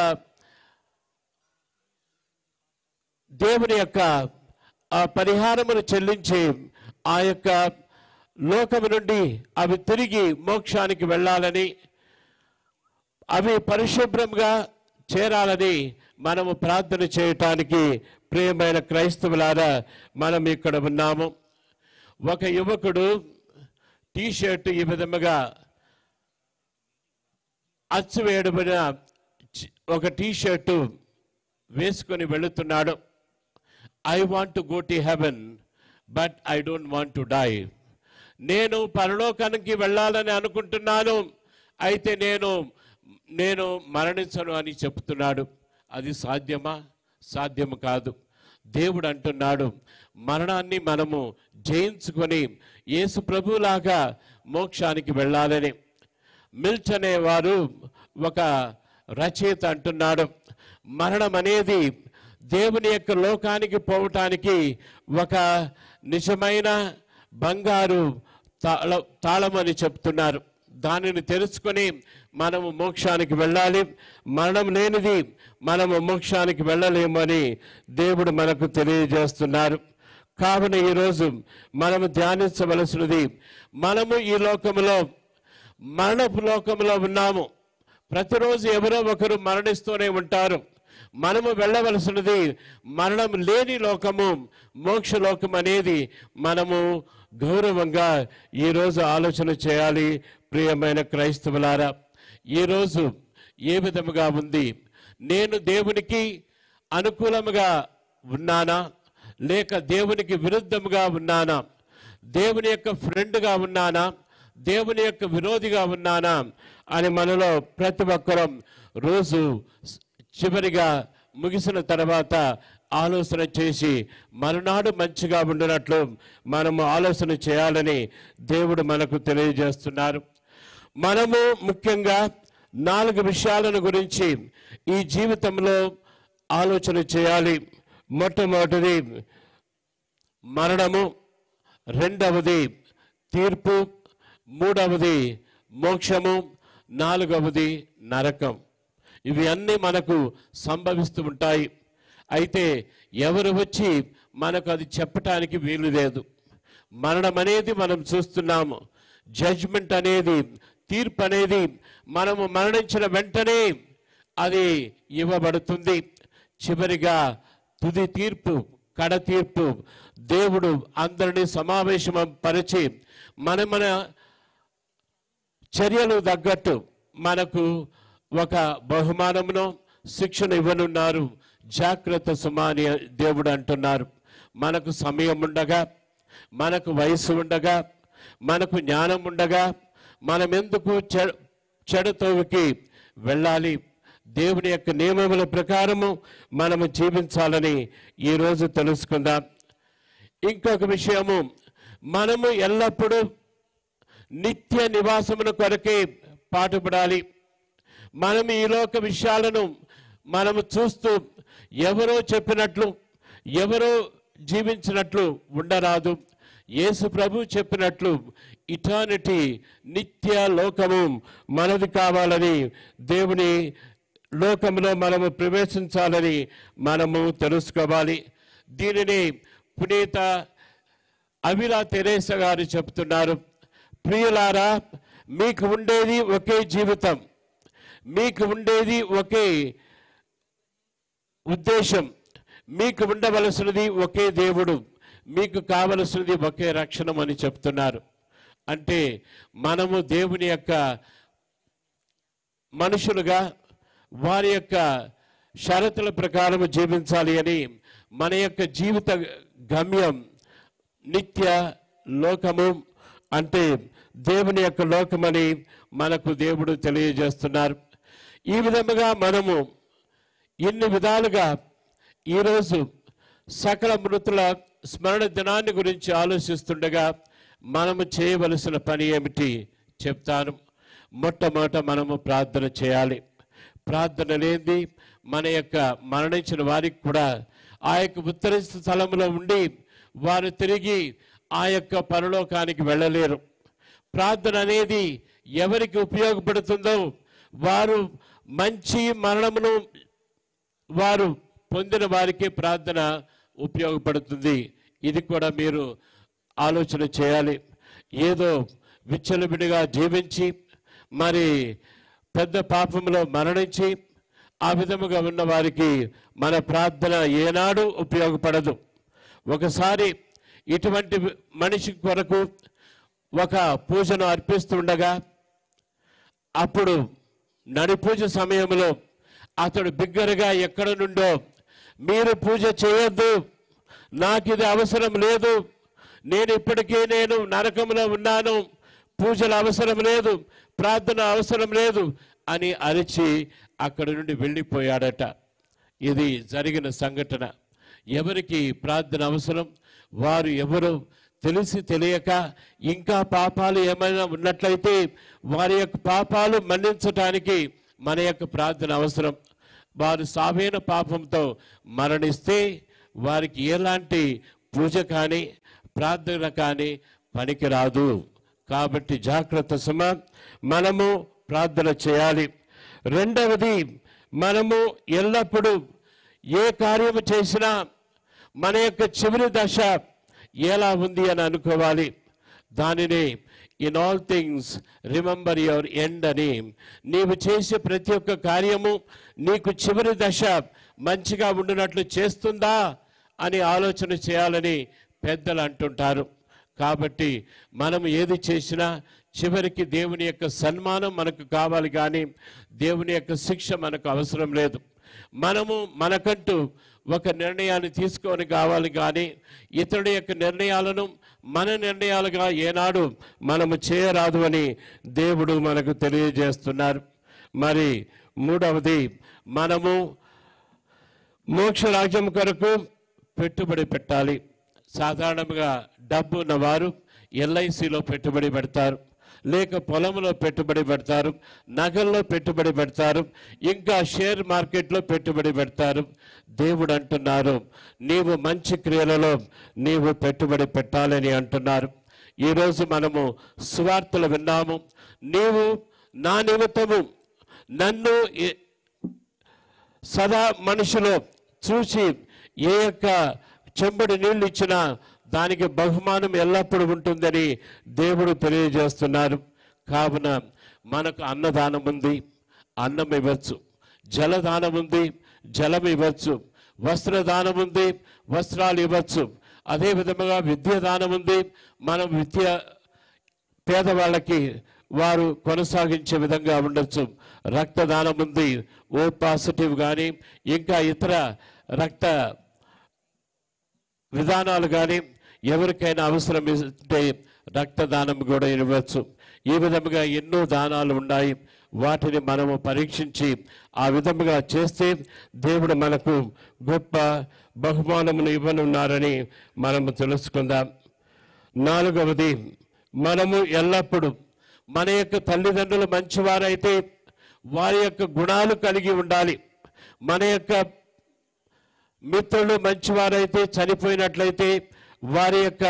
దేవుని యొక్క పరిహారమును చెల్లించి ఆ యొక్క లోకము నుండి అవి తిరిగి మోక్షానికి వెళ్ళాలని, అవి పరిశుభ్రంగా చేరాలని మనము ప్రార్థన చేయటానికి ప్రియమైన క్రైస్తవులారా మనం ఇక్కడ ఉన్నాము. ఒక యువకుడు టీషర్ట్ ఈ విధముగా అచ్చు వేయబడిన ఒక టీషర్టు వేసుకొని వెళుతున్నాడు. I want to go to heaven but I don't want to die. నేను పరలోకానికి వెళ్ళాలని అనుకుంటున్నాను, అయితే నేను మరణించను అని చెప్తున్నాడు. అది సాధ్యమా? సాధ్యము కాదు. దేవుడు అంటున్నాడు, మరణాన్ని మనము జయించుకొని యేసు ప్రభులాగా మోక్షానికి వెళ్ళాలని. మిల్చ్ అనేవారు ఒక రచయిత అంటున్నాడు, మరణం అనేది దేవుని యొక్క లోకానికి పోవటానికి ఒక నిజమైన బంగారు తాళమని చెప్తున్నారు. దానిని తెలుసుకొని మనము మోక్షానికి వెళ్ళాలి. మరణం లేనిది మనము మోక్షానికి వెళ్ళలేమని దేవుడు మనకు తెలియజేస్తున్నారు. కావున ఈరోజు మనము ధ్యానించవలసినది, మనము ఈ లోకములో మరణపు లోకంలో ఉన్నాము. ప్రతిరోజు ఎవరో ఒకరు మరణిస్తూనే ఉంటారు. మనము వెళ్ళవలసినది మరణం లేని లోకము, మోక్షలోకం అనేది మనము గౌరవంగా ఈరోజు ఆలోచన చేయాలి. ప్రియమైన క్రైస్తవులారా, ఈరోజు ఏ విధముగా ఉంది? నేను దేవునికి అనుకూలముగా ఉన్నానా, లేక దేవునికి విరుద్ధముగా ఉన్నానా? దేవుని యొక్క ఫ్రెండ్గా ఉన్నానా, దేవుని యొక్క విరోధిగా ఉన్నానా అని మనలో ప్రతి ఒక్కరం రోజు చివరిగా ముగిసిన తర్వాత ఆలోచన చేసి మరునాడు మంచిగా ఉండినట్లు మనము ఆలోచన చేయాలని దేవుడు మనకు తెలియజేస్తున్నారు. మనము ముఖ్యంగా 4 విషయాలను గురించి ఈ జీవితంలో ఆలోచన చేయాలి. మొట్టమొదటిది మరణము, రెండవది తీర్పు, మూడవది మోక్షము, నాలుగవది నరకం. ఇవి అన్నీ మనకు సంభవిస్తూ ఉంటాయి. అయితే ఎవరు వచ్చి మనకు అది చెప్పటానికి వీలు లేదు. మరణం అనేది మనం చూస్తున్నాము. జడ్జ్మెంట్ అనేది, తీర్పు అనేది మనము మరణించిన వెంటనే అది ఇవ్వబడుతుంది. చివరిగా తుది తీర్పు, కడ తీర్పు దేవుడు అందరినీ సమావేశం పరిచి మన చర్యలు తగ్గట్టు మనకు ఒక బహుమానమును, శిక్షను ఇవ్వనున్నారు. జాగ్రత్త సుమాని దేవుడు అంటున్నారు. మనకు సమయం ఉండగా, మనకు వయసు ఉండగా, మనకు జ్ఞానం ఉండగా మనం ఎందుకు చెడుతోవికి వెళ్ళాలి? దేవుని యొక్క నియమముల ప్రకారము మనము జీవించాలని ఈరోజు తెలుసుకుందాం. ఇంకొక విషయము, మనము ఎల్లప్పుడూ నిత్య నివాసమును కొరకే పాటుపడాలి. మనం ఈ లోక విషయాలను మనము చూస్తూ ఎవరో చెప్పినట్లు, ఎవరో జీవించినట్లు ఉండరాదు. యేసు ప్రభు చెప్పినట్లు ఇటర్నిటీ, నిత్య లోకము మనది కావాలని, దేవుని లోకంలో మనము ప్రవేశించాలని మనము తెలుసుకోవాలి. దీనిని పునీత అవిలా తెరేసా గారు చెప్తున్నారు. ప్రియులారా, మీకు ఉండేది ఒకే జీవితం, మీకు ఉండేది ఒకే ఉద్దేశం, మీకు ఉండవలసినది ఒకే దేవుడు, మీకు కావలసినది ఒకే రక్షణ అని చెప్తున్నారు. అంటే మనము దేవుని యొక్క మనుషులుగా వారి యొక్క షరతుల ప్రకారం జీవించాలి అని, మన యొక్క జీవిత గమ్యం నిత్య లోకము, అంటే దేవుని యొక్క లోకమని మనకు దేవుడు తెలియజేస్తున్నారు. ఈ విధముగా మనము ఇన్ని విధాలుగా ఈరోజు సకల మృతుల స్మరణ దినాన్ని గురించి ఆలోచిస్తుండగా మనము చేయవలసిన పని ఏమిటి చెప్తాను. మొట్టమొదట మనము ప్రార్థన చేయాలి. ప్రార్థన లేనిది మన యొక్క మరణించిన వారికి కూడా ఆ యొక్క ఉత్తర స్థలంలో ఉండి వారు తిరిగి ఆ యొక్క పరలోకానికి వెళ్ళలేరు. ప్రార్థన అనేది ఎవరికి ఉపయోగపడుతుందో వారు మంచి మరణమును వారు పొందిన వారికి ప్రార్థన ఉపయోగపడుతుంది. ఇది కూడా మీరు ఆలోచన చేయాలి. ఏదో విచ్చలవిడిగా జీవించి మరి పెద్ద పాపంలో మరణించి ఆ విధముగా ఉన్న వారికి మన ప్రార్థన ఏనాడు ఉపయోగపడదు. ఒకసారి ఇటువంటి మనిషి కొరకు ఒక పూజను అర్పిస్తుండగా అప్పుడు నడి పూజ సమయంలో అతడు బిగ్గరగా ఎక్కడ నుండో, మీరు పూజ చేయొద్దు, నాకు ఇది అవసరం లేదు, నేను ఇప్పటికే నరకంలో ఉన్నాను, పూజలు అవసరం లేదు, ప్రార్థన అవసరం లేదు అని అరిచి అక్కడి నుండి వెళ్ళిపోయాడట. ఇది జరిగిన సంఘటన. ఎవరికి ప్రార్థన అవసరం? వారు ఎవరు తెలిసి తెలియక ఇంకా పాపాలు ఏమైనా ఉన్నట్లయితే వారి యొక్క పాపాలు మన్నించటానికి మన యొక్క ప్రార్థన అవసరం. వారు సావైన పాపంతో మరణిస్తే వారికి ఎలాంటి పూజ కానీ ప్రార్థన కానీ పనికిరాదు. కాబట్టి జాగ్రత్త సుమా, మనము ప్రార్థన చేయాలి. రెండవది, మనము ఎల్లప్పుడూ ఏ కార్యము చేసినా మన యొక్క చివరి దశ ఎలా ఉంది అని అనుకోవాలి. దానిని in all things remember your end అని, నీవు చేసే ప్రతి ఒక్క కార్యము నీకు చివరి దశ మంచిగా ఉండినట్లు చేస్తుందా అని ఆలోచన చేయాలని పెద్దలు అంటుంటారు. కాబట్టి మనం ఏది చేసినా చివరికి దేవుని యొక్క సన్మానం మనకు కావాలి, కానీ దేవుని యొక్క శిక్ష మనకు అవసరం లేదు. మనము మనకంటూ ఒక నిర్ణయాన్ని తీసుకొని కావాలి, కానీ ఇతరుడి యొక్క నిర్ణయాలను మన నిర్ణయాలుగా ఏనాడు మనము చేయరాదు అని దేవుడు మనకు తెలియజేస్తున్నారు. మరి మూడవది, మనము మోక్ష రాజ్యం కొరకు పెట్టుబడి పెట్టాలి. సాధారణంగా డబ్బు ఉన్నవారు ఎల్ఐసిలో పెట్టుబడి పెడతారు, లేక పొలంలో పెట్టుబడి పెడతారు, నగల్లో పెట్టుబడి పెడతారు, ఇంకా షేర్ మార్కెట్లో పెట్టుబడి పెడతారు. దేవుడు అంటున్నారు, నీవు మంచి క్రియలలో నీవు పెట్టుబడి పెట్టాలని అంటున్నారు. ఈరోజు మనము సువార్తలు విన్నాము. నీవు నా నిమిత్తము నన్ను సదా మనుషులు చూసి ఏ యొక్క చెంబడి నీళ్ళు ఇచ్చినా దానికి బహుమానం ఎల్లప్పుడూ ఉంటుందని దేవుడు తెలియజేస్తున్నారు. కావున మనకు అన్నదానం ఉంది, అన్నం ఇవ్వచ్చు. జలదానం ఉంది, జలం ఇవ్వచ్చు. వస్త్రదానం ఉంది, వస్త్రాలు ఇవ్వచ్చు. అదేవిధంగా విద్యాదానం ఉంది, మనం విద్య పేదవాళ్ళకి వారు కొనసాగించే విధంగా ఉండొచ్చు. రక్తదానం ఉంది, ఓ పాజిటివ్ కానీ ఇంకా ఇతర రక్త విధానాలు కానీ ఎవరికైనా అవసరం ఇస్తే రక్తదానం కూడా ఇవ్వచ్చు. ఈ విధముగా ఎన్నో దానాలు ఉన్నాయి. వాటిని మనము పరీక్షించి ఆ విధముగా చేస్తే దేవుడు మనకు గొప్ప బహుమానమును ఇవ్వనున్నారని మనము తెలుసుకుందాం. నాలుగవది, మనము ఎల్లప్పుడూ మన యొక్క తల్లిదండ్రులు మంచివారైతే వారి యొక్క గుణాలు కలిగి ఉండాలి. మన యొక్క మిత్రులు మంచివారైతే చనిపోయినట్లయితే వారి యొక్క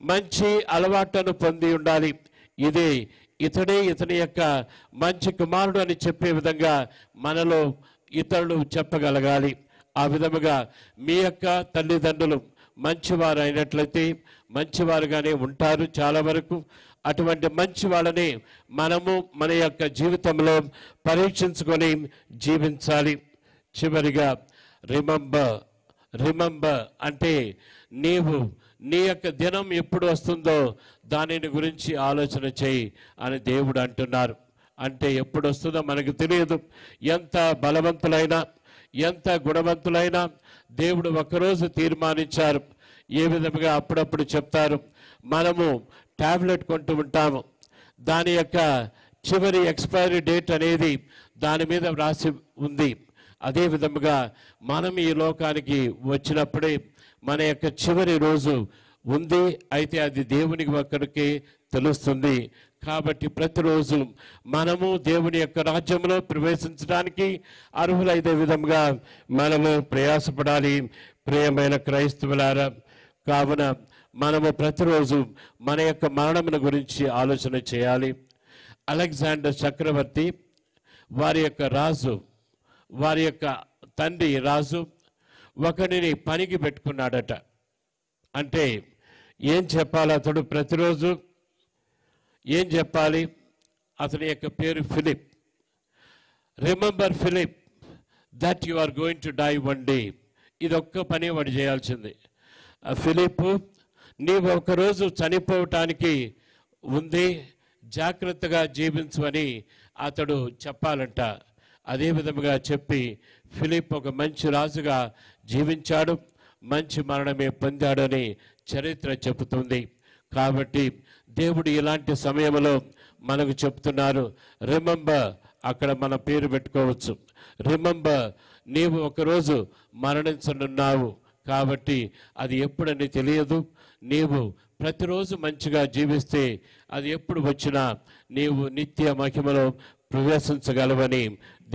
మంచి అలవాట్లను పొంది ఉండాలి. ఇదే ఇతని యొక్క మంచి కుమారుడు అని చెప్పే విధంగా మనలో ఇతరులు చెప్పగలగాలి. ఆ విధముగా మీ యొక్క తల్లిదండ్రులు మంచివారు అయినట్లయితే మంచివారుగానే ఉంటారు చాలా వరకు. అటువంటి మంచి వాళ్ళని మనము మన యొక్క జీవితంలో పరీక్షించుకొని జీవించాలి. చివరిగా రిమెంబర్ అంటే నీవు నీ యొక్క దినం ఎప్పుడు వస్తుందో దానిని గురించి ఆలోచన చేయి అని దేవుడు అంటున్నారు. అంటే ఎప్పుడు వస్తుందో మనకు తెలియదు. ఎంత బలవంతులైనా ఎంత గుణవంతులైనా దేవుడు ఒకరోజు తీర్మానించారు. ఏ విధంగా అప్పుడప్పుడు చెప్తారు, మనము టాబ్లెట్ కొంటూ ఉంటాము, దాని యొక్క చివరి ఎక్స్పైరీ డేట్ అనేది దాని మీద వ్రాసి ఉంది. అదే విధముగా మనం ఈ లోకానికి వచ్చినప్పుడే మన యొక్క చివరి రోజు ఉంది. అయితే అది దేవునికి ఒక్కడికే తెలుస్తుంది. కాబట్టి ప్రతిరోజు మనము దేవుని యొక్క రాజ్యంలో ప్రవేశించడానికి అర్హులైన విధంగా మనము ప్రయాసపడాలి. ప్రియమైన క్రైస్తవులారా, కావున మనము ప్రతిరోజు మన యొక్క మరణమును గురించి ఆలోచన చేయాలి. అలెగ్జాండర్ చక్రవర్తి వారి యొక్క రాజు, వారి యొక్క తండ్రి రాజు ఒకరిని పనికి పెట్టుకున్నాడట. అంటే ఏం చెప్పాలి, అతడు ప్రతిరోజు ఏం చెప్పాలి? అతని యొక్క పేరు Philip. Remember Philip that you are going to die one day. ఇది ఒక్క పని వాడు చేయాల్సింది. ఫిలిప్, నీవు ఒకరోజు చనిపోవటానికి ఉంది, జాగ్రత్తగా జీవించు అని అతడు చెప్పాలంట. అదే విధముగా చెప్పి ఫిలిప్ ఒక మంచి రాజుగా జీవించాడు, మంచి మరణమే పొందాడని చరిత్ర చెబుతుంది. కాబట్టి దేవుడు ఇలాంటి సమయంలో మనకు చెప్తున్నారు, రిమెంబర్. అక్కడ మన పేరు పెట్టుకోవచ్చు. రిమెంబర్, నీవు ఒకరోజు మరణించనున్నావు. కాబట్టి అది ఎప్పుడని తెలియదు. నీవు ప్రతిరోజు మంచిగా జీవిస్తే అది ఎప్పుడు వచ్చినా నీవు నిత్య మహిమలో ప్రవేశించగలవని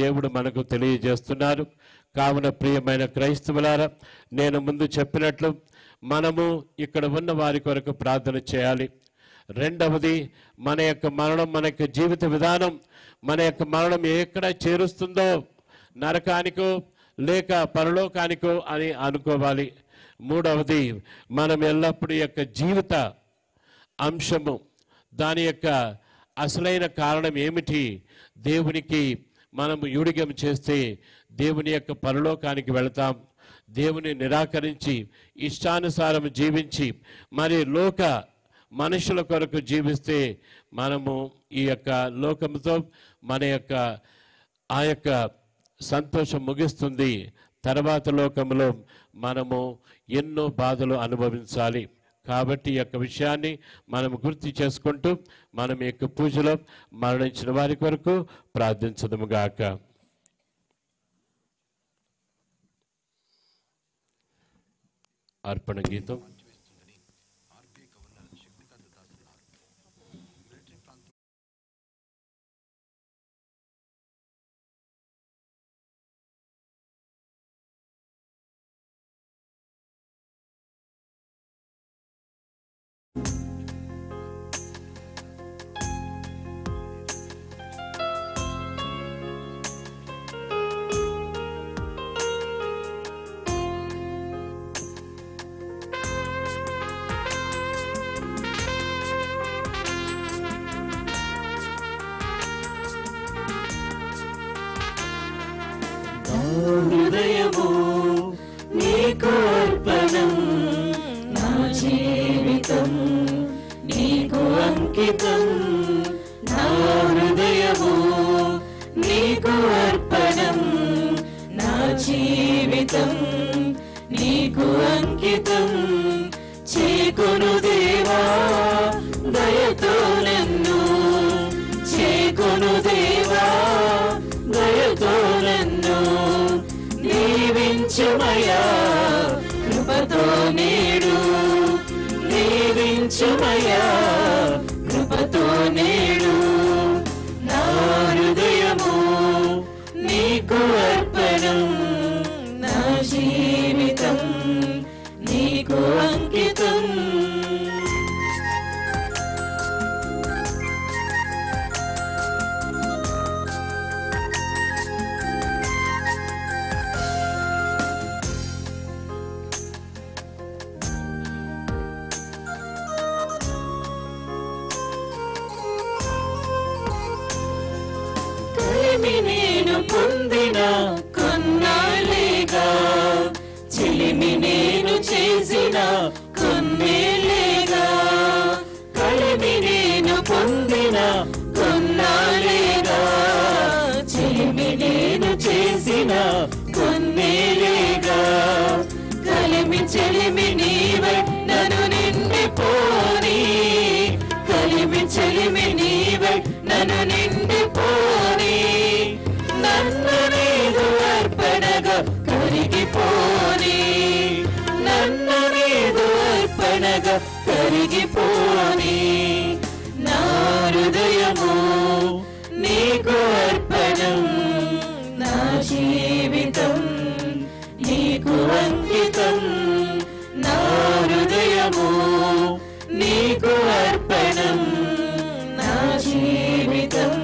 దేవుడు మనకు తెలియజేస్తున్నారు. కావున ప్రియమైన క్రైస్తవులారా, నేను ముందు చెప్పినట్లు మనము ఇక్కడ ఉన్న వారి కొరకు ప్రార్థన చేయాలి. రెండవది, మన యొక్క మరణం, మన యొక్క జీవిత విధానం, మన యొక్క మరణం ఎక్కడ చేరుస్తుందో, నరకానికో లేక పరలోకానికో అని అనుకోవాలి. మూడవది, మనం ఎల్లప్పుడూ యొక్క జీవిత అంశము, దాని యొక్క అసలైన కారణం ఏమిటి, దేవునికి మనము యూడిగం చేస్తే దేవుని యొక్క పరలోకానికి వెళతాం. దేవుని నిరాకరించి ఇష్టానుసారం జీవించి మరి లోక మనుషుల కొరకు జీవిస్తే మనము ఈ యొక్క లోకంతో మన యొక్క ఆ యొక్క సంతోషం ముగిస్తుంది. తర్వాత లోకంలో మనము ఎన్నో బాధలు అనుభవించాలి. కాబట్టి ఈ యొక్క విషయాన్ని మనం గుర్తు చేసుకుంటూ మనం ఈ యొక్క పూజలో మరణించిన వారి కొరకు ప్రార్థించదుముగాక. అర్పణ గీతం. హృదయము నీకు అర్పణం, నా జీవితం నీకు అంకితం. నా హృదయము నీకు అర్పణం, నా జీవితం నీకు అంకితం. చేకొను దేవా దయతో నన్ను, చేకొను దేవా దయతో నన్ను. దీవించుమయా కృపతో నేడు, దీవించుమయా కృపతో నేడు. నా హృదయము నీకు అర్పణం, నా జీవితం నీకు అంకితం. నేను పొందిన కొన్నాళ్ళేగా, చెలిమి నేను చేసిన కొన్నేళ్ళేగా. కలిమి నేను పొందిన కొన్నాళ్ళేగా, చెలిమి నేను చేసిన కొన్నేళ్ళేగా. కలిమి చెలిమి నీవై నన్ను నిండిపోని, కలిమి చెలిమి నీవై నన్ను నిండిపోని. నన్ను నీదు అర్పణగా కరిగిపోని, నన్ను నీదు అర్పణగా కరిగిపోని. నా హృదయము నీకు అర్పణం, నా జీవితం నీకు అంకితం. నా హృదయము నీకు అర్పణం, నా జీవితం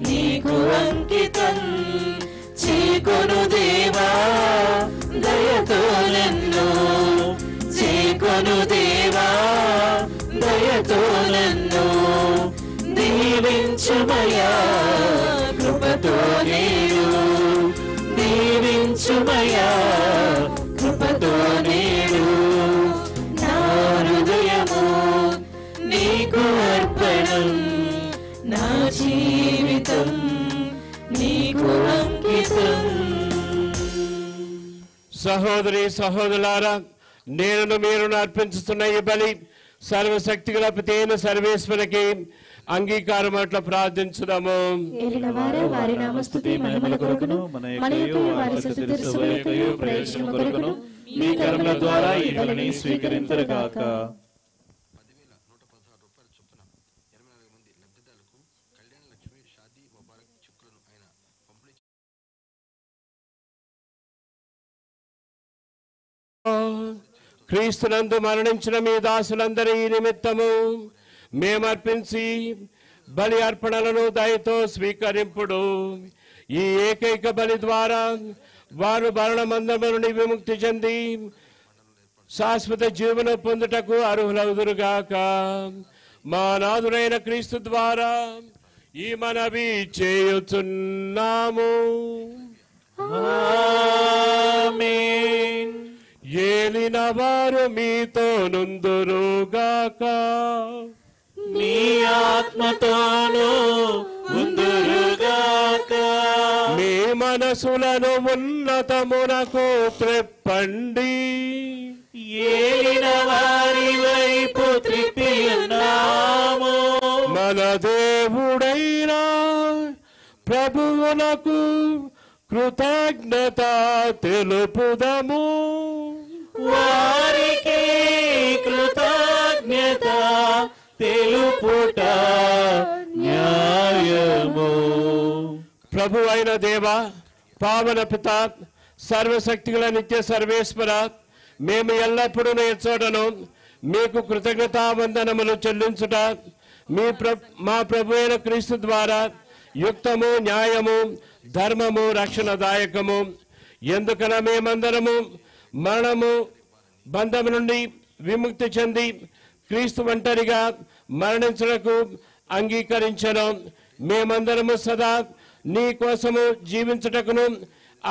నీకు అంకితం. చేకొను దేవా దయతో నన్ను, చేకొను దేవా దయతో నన్ను. దీవించుమయా కృపతో నేడు, దీవించుమయా కృపతో నేడు. నా హృదయము నీకు అర్పణం, నా జీవితం నీకు అంకితం. సహోదరి సహోదరులారా, నేను మీరును అర్పించుతున్న ఈ బలి సర్వశక్తి గల పితైన సర్వేశ్వరునికి అంగీకారం అట్లా ప్రార్థించుదాము. ఏలిన వారే వారి నామస్తుతి మహిమల కొరకును, మన యొక్కయు వారి స్తుతి తెలుసుకుని యొక్కయు ప్రయోజనము కొరకును మీ కర్మల ద్వారా ఈ బలిని స్వీకరింతురుగాక. రూపాయల చొప్పున 24 మంది లబ్ధిదారులకు కళ్యాణ లక్ష్మి షాదీ ముబారక్ క్రీస్తునందు మరణించిన మీ దాసులందరి నిమిత్తము మేమర్పించి బలి అర్పణలను దయతో స్వీకరింపుడు. ఈ ఏకైక బలి ద్వారా వారు మరణమందము నుండి విముక్తి చెంది శాశ్వత జీవనం పొందుటకు అర్హులవుదురుగాక. మా నాథుడైన క్రీస్తు ద్వారా ఈ మనవి చేయుచున్నాము. ఆమేన్. ఏలిన వారు మీతో నుందురుగాక. మీ ఆత్మతోను ఉందురుగాక. మీ మనసులను ఉన్నతమునకు త్రెప్పండి. ఏలిన వారి వైపు త్రిప్పి ఉన్నాము. మన దేవుడైన ప్రభువునకు కృతజ్ఞత తెలుపుదము. వారికి కృతజ్ఞత తెలుపుట న్యాయము. ప్రభు అయిన దేవ, పావన పిత, సర్వశక్తిగల నిత్య సర్వేశ్వర, మేము ఎల్లప్పుడూ ఎచ్చోటను మీకు కృతజ్ఞతావందనములు చెల్లించుట మా ప్రభు అయిన క్రీస్తు ద్వారా యుక్తము, న్యాయము, ధర్మము, రక్షణదాయకము. ఎందుకన మేమందరము మరణము బంధము నుండి విముక్తి చెంది క్రీస్తు ఒంటరిగా మరణించుటకు అంగీకరించను. మేమందరము సదా నీ కోసము జీవించుటకును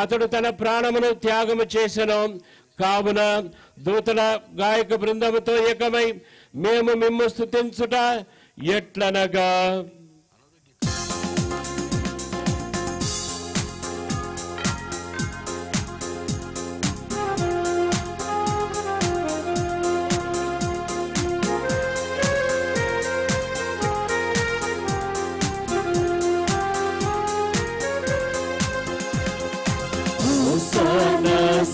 అతడు తన ప్రాణమును త్యాగము చేసెను. కావున దూతల గాయక బృందముతో ఏకమై మేము మిమ్ము స్తుతించుట ఎట్లనగా,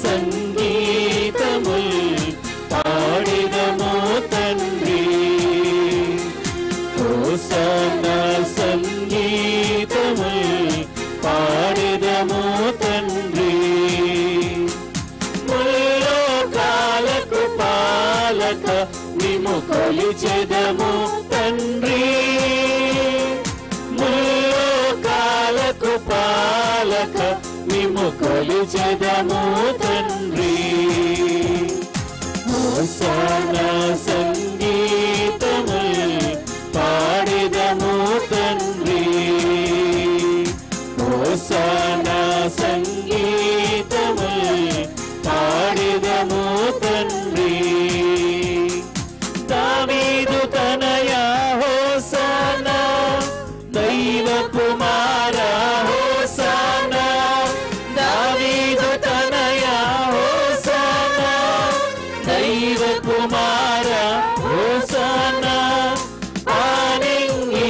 సంగీతముల్ పాడిదము తండ్రి. హోసన్న సంగీతముల్ పాడిదము తండ్రి. ముల్లోకాలకు పాలక నిము కొలిచెదము తండ్రి. ముల్లోకాలకు పాలక నిము కొలిచెదము తండ్రి. హోసన్నా సంగీతముల్ పాడిదము తండ్రి. హోసన్నా సంగీతముల్ పాడిదము తండ్రి. దావీదు తనయా హోసన్నా, దైవ కుమారా హోసన్నా. దావీదు తనయా హోసన్నా, దైవ కుమారా హోసన్నా. ఆనింగి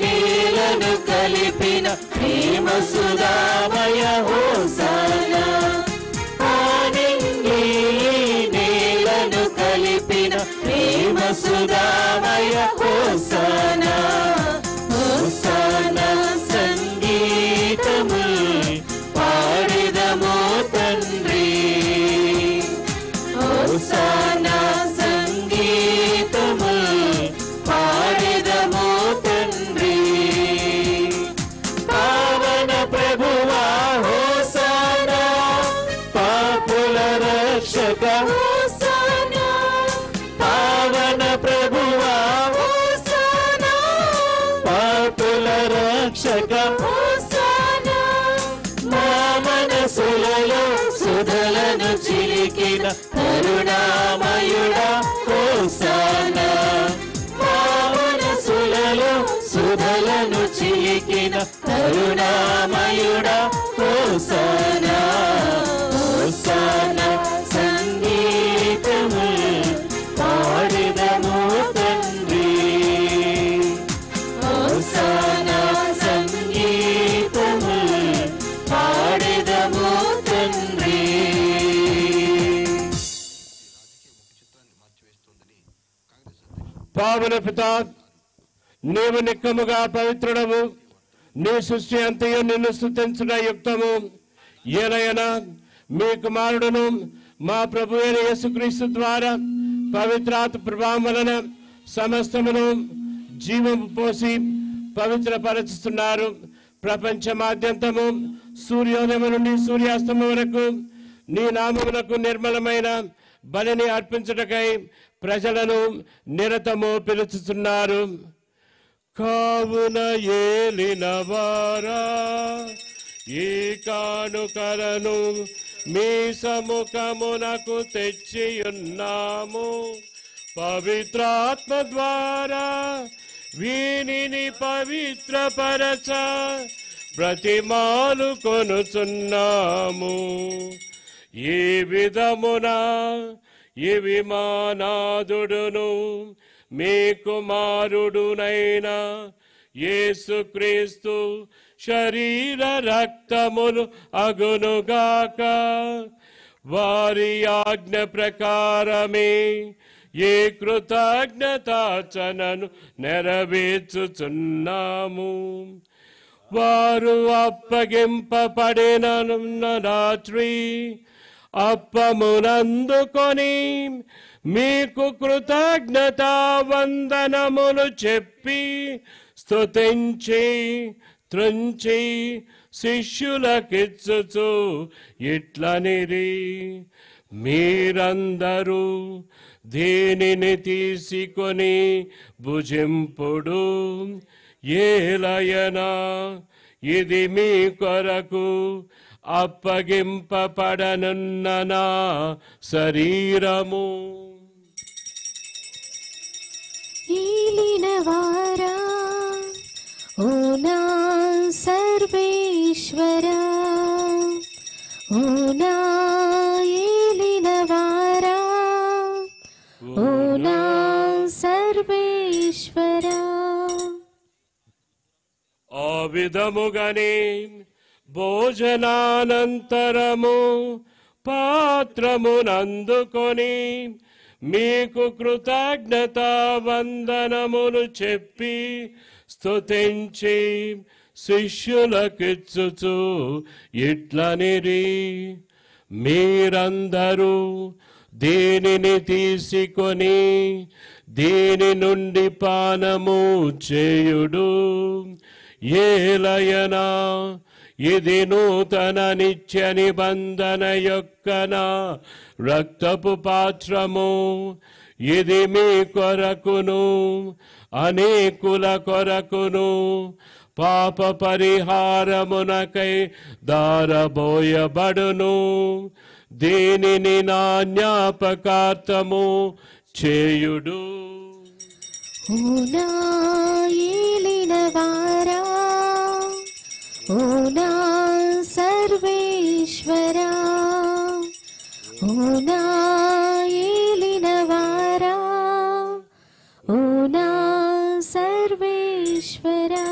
నేలను కలిపిన ప్రేమ సుధామయ హోసన్నా. ఆనింగి నేలను కలిపిన ప్రేమ సుధామయ హోసన్నా. హోసన్నా సంగీతముల్ పాడిదము తండ్రి. హోసన్నా సంగీతముల్ పాడిదము తండ్రి. పావన ప్రభువా హోసన్నా, పాపుల రక్షక హోసన్నా. పావన ప్రభువా హోసన్నా, పాపుల రక్షక హోసన్నా. మా మనసులలో సుధలను చిలికిన కరుణామయుడా హోసన్నా. మా మనసులలో సుధలను చిలికిన కరుణామయుడా హోసన్నా. హోసన్నా సంగీతముల్ పాడిదము తండ్రి. హోసన్నా సంగీతముల్ పాడిదము తండ్రి. పావన పిత, నీవు నిక్కముగా పవిత్రుడవు. నీ సృష్టి అంతయు నిన్ను స్తుతించుట యుక్తము. ఏలైనా మీ కుమారుడును మా ప్రభు అయిన యేసుక్రీస్తు ద్వారా పవిత్రాత్మ ప్రభావం వలన సమస్తమును జీవము పోసి పవిత్రపరుస్తున్నారు. ప్రపంచమాద్యంతము సూర్యోదయం నుండి సూర్యాస్తమం వరకు నీ నామమునకు నిర్మలమైన బలిని అర్పించుటకై ప్రజలను నిరతము పిలుచుతున్నారు. కావున ఏలినవారా ఈ కానుకలను మీ సముఖమునకు తెచ్చియున్నాము. పవిత్రాత్మ ద్వారా వీనిని పవిత్రపరచ ప్రతిమాలు కొనుచున్నాము. ఈ విధమున ఇవి మా నాదుడును మీ కుమారుడునైన యేసుక్రీస్తు శరీర రక్తములు అగునుగాక. వారి ఆజ్ఞ ప్రకారమే ఈ కృతజ్ఞతార్చనను నెరవేర్చుచున్నాము. వారు అప్పగింపబడిన రాత్రి అప్పమునందుకొని మీకు కృతజ్ఞతా వందనములు చెప్పి స్తుతించి త్రుంచి శిష్యులకిచ్చుచు ఇట్లనిరి, మీరందరూ దీనిని తీసుకొని భుజింపుడు. ఏలయనా ఇది మీ కొరకు అప్పగింపబడనున్న నా శరీరము. ఏలినవారా ఓ నా సర్వేశ్వరా, ఓ నా ఏలినవారా, ఓ నా సర్వేశ్వరా. ఆ విధముగానే భోజనానంతరము పాత్రమునందుకొని మీకు కృతజ్ఞతా వందనములు చెప్పి స్తుతించి శిష్యులకిచ్చుచు ఇట్లనిరి, మీరందరూ దీనిని తీసుకొని దీని నుండి పానము చేయుడు. ఏలయనా ఇది నూతన నిత్య నిబంధన యొక్క నా రక్తపు పాత్రము. ఇది మీ కొరకును అనేకుల కొరకును పాప పరిహారమునకై దారబోయబడును. దీనిని నా జ్ఞాపకార్థము చేయుడు. ఓ నా ఏలినవారా, ఓ నా సర్వేశ్వరా, ఓ నా ఏలినవారా, ఓ నా సర్వేశ్వరా.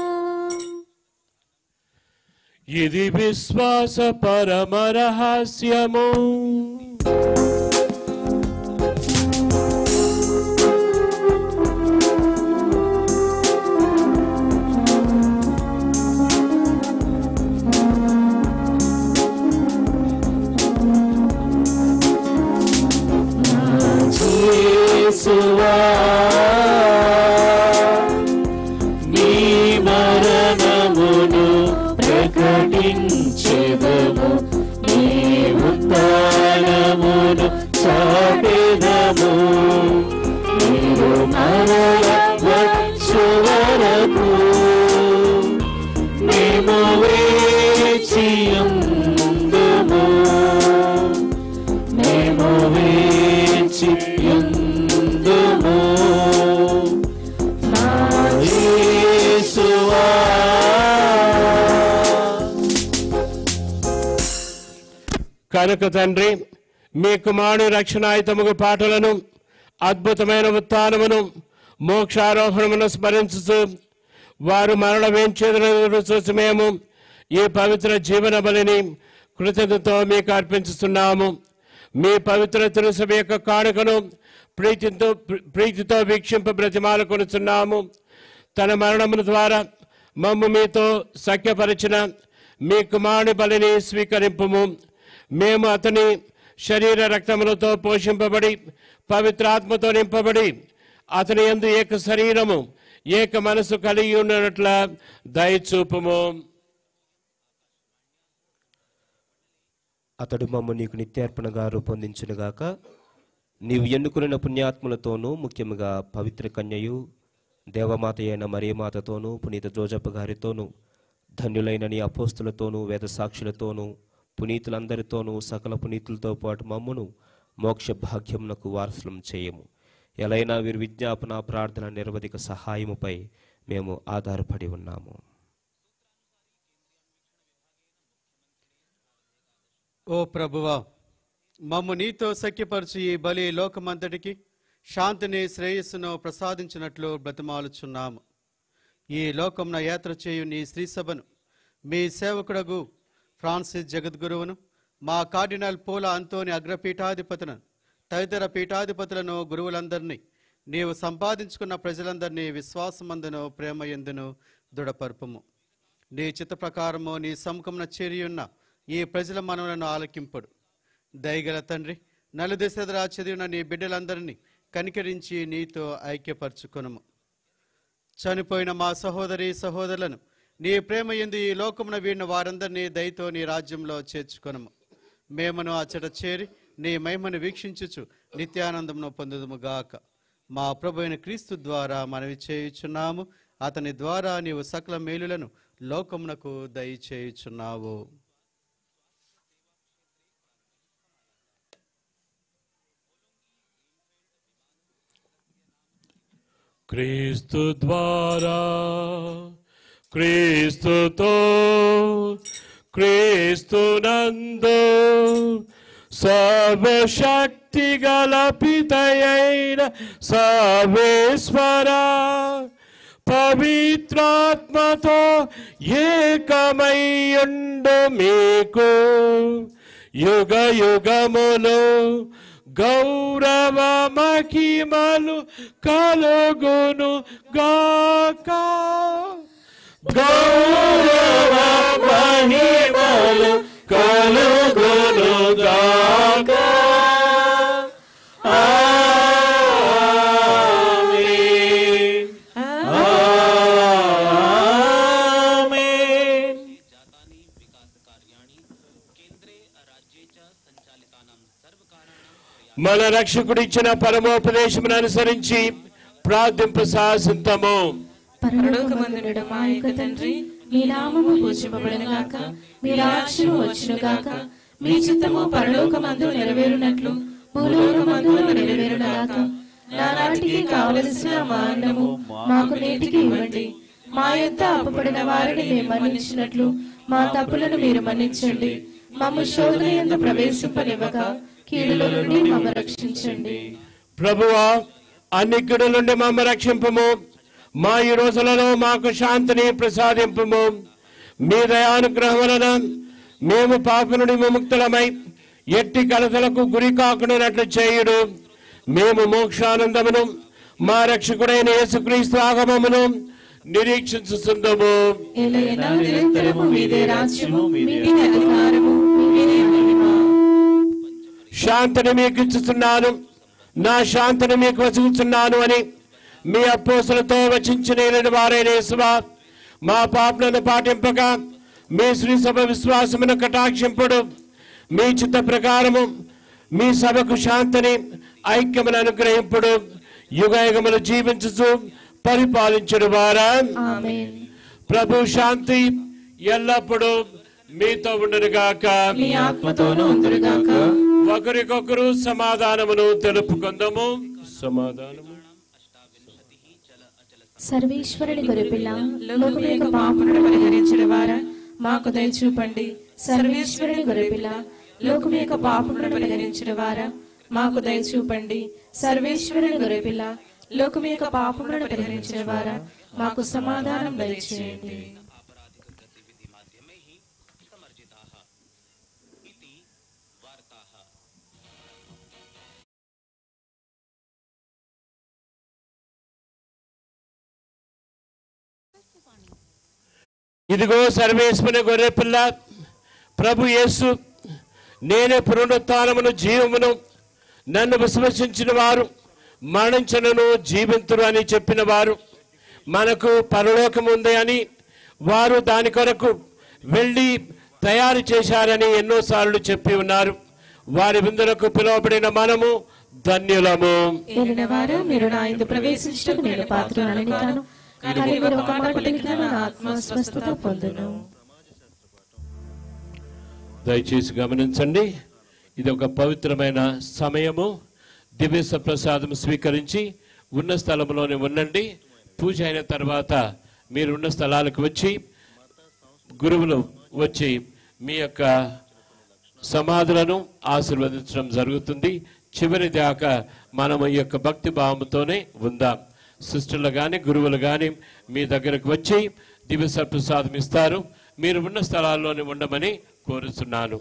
ఇది విశ్వాస పరమ రహస్యము. యేసువా నీ మరణమును ప్రకటించెదము, నీ ఉత్థానమును చాటెదము. మీరు మరల వచ్చు వరకు మేము వేచియుందుము, మేము వేచియుందుము. నా యేసువా. కనుక తండ్రి, మీ కుమారుని రక్షణాయుతముగు పాటలను అద్భుతమైన ఉత్థానమును మోక్షారోహణమును స్మరించుతూ వారు మరణ వేంచేదులను చూసి మేము ఈ పవిత్ర జీవన బలిని కృతజ్ఞతతో మీకు అర్పించుతున్నాము. మీ పవిత్ర తిరుసభ యొక్క కానుకను ప్రీతితో వీక్షింప బ్రతిమాల కొనుచున్నాము. తన మరణముల ద్వారా మమ్ము మీతో సఖ్యపరిచిన మీ కుమారుని బలిని స్వీకరింపుము. మేము అతని శరీర రక్తములతో పోషింపబడి పవిత్రాత్మతో నింపబడి అతని యందు ఏక శరీరము ఏక మనసు కలిగి ఉన్నట్ల దయచూపుము. అతడు మమ్ము నీకు నిత్యార్పణగా రూపొందించునుగాక. నీవు ఎన్నుకున్న పుణ్యాత్ములతోనూ ముఖ్యముగా పవిత్ర కన్యయు దేవమాత అయిన మరియమాతతోనూ పునీత జోజప్ప గారితోనూ ధన్యులైన నీ అపోస్తులతోనూ వేద సాక్షులతోనూ పునీతులందరితోనూ సకల పునీతులతో పాటు మమ్మును మోక్ష భాగ్యమునకు వారసులం చేయము. ఎలైనా వీరి విజ్ఞాపన ప్రార్థన నిరవధిక సహాయముపై మేము ఆధారపడి ఉన్నాము. ఓ ప్రభువా, మమ్ము నీతో సఖ్యపరిచి ఈ బలి లోకమంతటికి శాంతిని శ్రేయస్సును ప్రసాదించినట్లు బ్రతిమాలుచున్నాము. ఈ లోకమున యాత్ర చేయు నీ శ్రీసభను మీ సేవకుడగు ఫ్రాన్సిస్ జగద్గురువును, మా కార్డినల్ పోల అంతోని అగ్రపీఠాధిపతులను, తదితర పీఠాధిపతులను, గురువులందరినీ, నీవు సంపాదించుకున్న ప్రజలందరినీ విశ్వాసమందును ప్రేమయందును దృఢపరుపుము. నీ చిత్త ప్రకారము నీ సముఖమున చేరియున్న ఈ ప్రజల మనవులను ఆలకింపుడు. దయగల తండ్రి, నలుదిశెదరా చదివిన నీ బిడ్డలందరినీ కనికరించి నీతో ఐక్యపరచుకొనుము. చనిపోయిన మా సహోదరి సహోదరులను నీ ప్రేమ యందు ఈ లోకమున వీడిన వారందరినీ దయతో నీ రాజ్యంలో చేర్చుకొనుము. మేమును అచ్చట చేరి నీ మహిమను వీక్షించుచు నిత్యానందమును పొందుదుముగాక. మా ప్రభు అయిన క్రీస్తు ద్వారా మనవి చేయుచున్నాము. అతని ద్వారా నీవు సకల మేలులను లోకమునకు దయచేయుచున్నావు. క్రీస్తు ద్వారా, క్రీస్తుతో, క్రీస్తునందు సర్వశక్తి గల పితయైన సర్వేశ్వర పవిత్రాత్మతో ఏకమయ్యుండు మీకు యుగ యుగములు గౌరవ మహిమలు కలుగును గాక. గౌరవ మహిమలు కలుగును గాక. ఆమేన్. ఆమేన్. మన రక్షకుడిచ్చిన పరమోపదేశమును అనుసరించి ప్రార్థింప సాసింతము. పరలోకమందుండుట మా యొక్క తండ్రి, మీ నామము పూజింపబడును గాక, మీ రాజ్యము వచ్చును గాక, మీ చిత్తము పరలోకమందు నెరవేరునట్లు భూలోకమందు నెరవేరును గాక. నానాటికి కావలసిన మా అన్నము మాకు నేటికి ఇవ్వండి. మా యొద్ద అప్పుపడిన వారిని మేము మన్నించినట్లు మా తప్పులను మీరు మన్నించండి. మమ్ము శోధన యందు ప్రవేశింపనివ్వక కీడులో నుండి మమ్ము రక్షించండి. ప్రభువా, అన్ని కీడుల నుండి మమ్ము రక్షింపము. మా ఈ రోజులలో మాకు శాంతిని ప్రసాదింపము. మీ దయానుగ్రహం వలన మేము పాప నుండి విముక్తులమై ఎట్టి కలతలకు గురి కాకుండానట్లు చేయుడు. మేము మోక్షానందమును మా రక్షకుడైన యేసుక్రీస్తు ఆగమమును నిరీక్షించుచుందము. ఎలయనా నిరంతరము మీదే రాజ్యము, మీదే అధికారము, మీదే మహిమ. శాంతిని మీకు ఇచ్చుచున్నాను, నా శాంతిని మీకు వసుకుచున్నాను అని మీ అపోస్తలులతో వచించిన వారైన యేసువా, మా పాపలను పాటింపక మీ శ్రీ సభ విశ్వాసమును కటాక్షింపుడు. మీ చిత్త ప్రకారము మీ సభకు శాంతిని ఐక్యమును అనుగ్రహింపుడు. యుగ యుగములు జీవించుచు పరిపాలించుడు వారా. ఆమేన్. ప్రభు శాంతి ఎల్లప్పుడూ మీతో ఉండునుగాక, మీ ఆత్మతోనూ ఉండునుగాక. ఒకరికొకరు సమాధానమును తెలుపుకుందాము. సమాధానము. సర్వేశ్వరుని గొర్రెపిల్ల, లోకము యొక్క పాపములను పరిహరించుడు వారా, మాకు దయ చూపండి. సర్వేశ్వరుని గొర్రెపిల్ల, లోకము యొక్క పాపములను పరిహరించుడు వారా, మాకు దయ చూపండి. సర్వేశ్వరుని గొర్రెపిల్ల, లోకము యొక్క పాపములను పరిహరించుడు వారా, మాకు సమాధానం దయచేయండి. ఇదిగో సర్వేశ్వరుని గొర్రెపిల్ల, ప్రభు యేసు నేనే పునరుత్థానమును జీవమును, నన్ను విశ్వసించిన వారు మరణించనను జీవింతురు అని చెప్పిన వారు, మనకు పరలోకం ఉంది అని వారు దాని కొరకు వెళ్ళి తయారు చేశారని ఎన్నోసార్లు చెప్పి ఉన్నారు. వారి విందులకు పిలువబడిన మనము ధన్యులము. ఏలినవారు మీరు నా యందు ప్రవేశించుటకు నేను పాత్రుడనని కాను, కానీ మీరు ఒక మాట పలికిన నా ఆత్మ స్వస్థత పొందును. దయచేసి గమనించండి, ఇది ఒక పవిత్రమైన సమయము. దివ్య ప్రసాదం స్వీకరించి ఉన్న స్థలంలోనే ఉండండి. పూజ అయిన తర్వాత మీరున్న స్థలాలకు వచ్చి గురువులు వచ్చి మీ యొక్క సమాధులను ఆశీర్వదించడం జరుగుతుంది. చివరి దాకా మనము ఈ యొక్క భక్తి భావంతోనే ఉందాం. సిస్టర్లు కానీ గురువులు కానీ మీ దగ్గరకు వచ్చి దివ్య ప్రసాదం ఇస్తారు. మీరు ఉన్న స్థలాల్లోనే ఉండమని కోరుతున్నాను.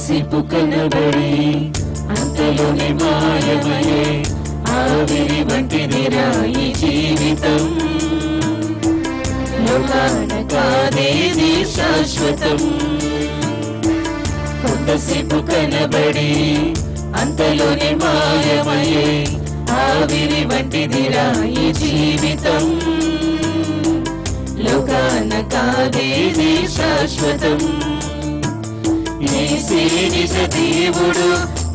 సిప్పు కనబడి అంతలోనే మాయమయే ఆవిరి వంటిదిరా ఈ జీవితం. లోకాన కాదేది శాశ్వతం. కొంతసేపు కనబడి అంతలోనే మాయమయే ఆవిరి వంటిదిరా ఈ జీవితం. లోకాన కాదేది శాశ్వతం. యేసే నిజ దేవుడు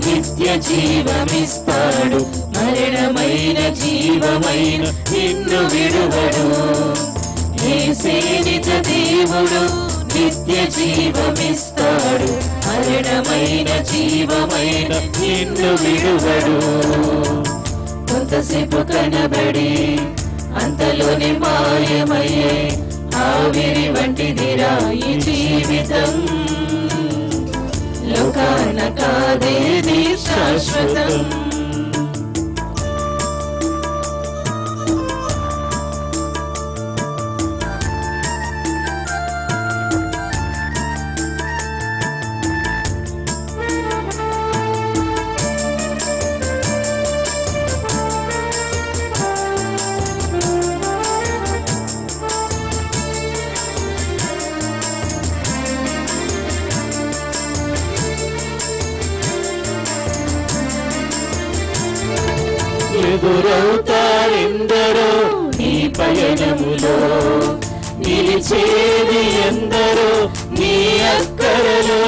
నిత్య జీవమిస్తాడు. మరణమైన జీవమైన నిన్ను విడువడు. యేసే నిజ దేవుడు నిత్య జీవమిస్తాడు. మరణమైన జీవమైన నిన్ను విడువడు. కొంతసేపు కనబడి అంతలోనే మాయమయ్యే ఆవిరి వంటిదిరా ఈ జీవితం. లోకాన కాదేది శాశ్వతం. ఎదురవుతారెందరో నీ పయనములో, నిలిచేది ఎందరో నీ అక్కరలో.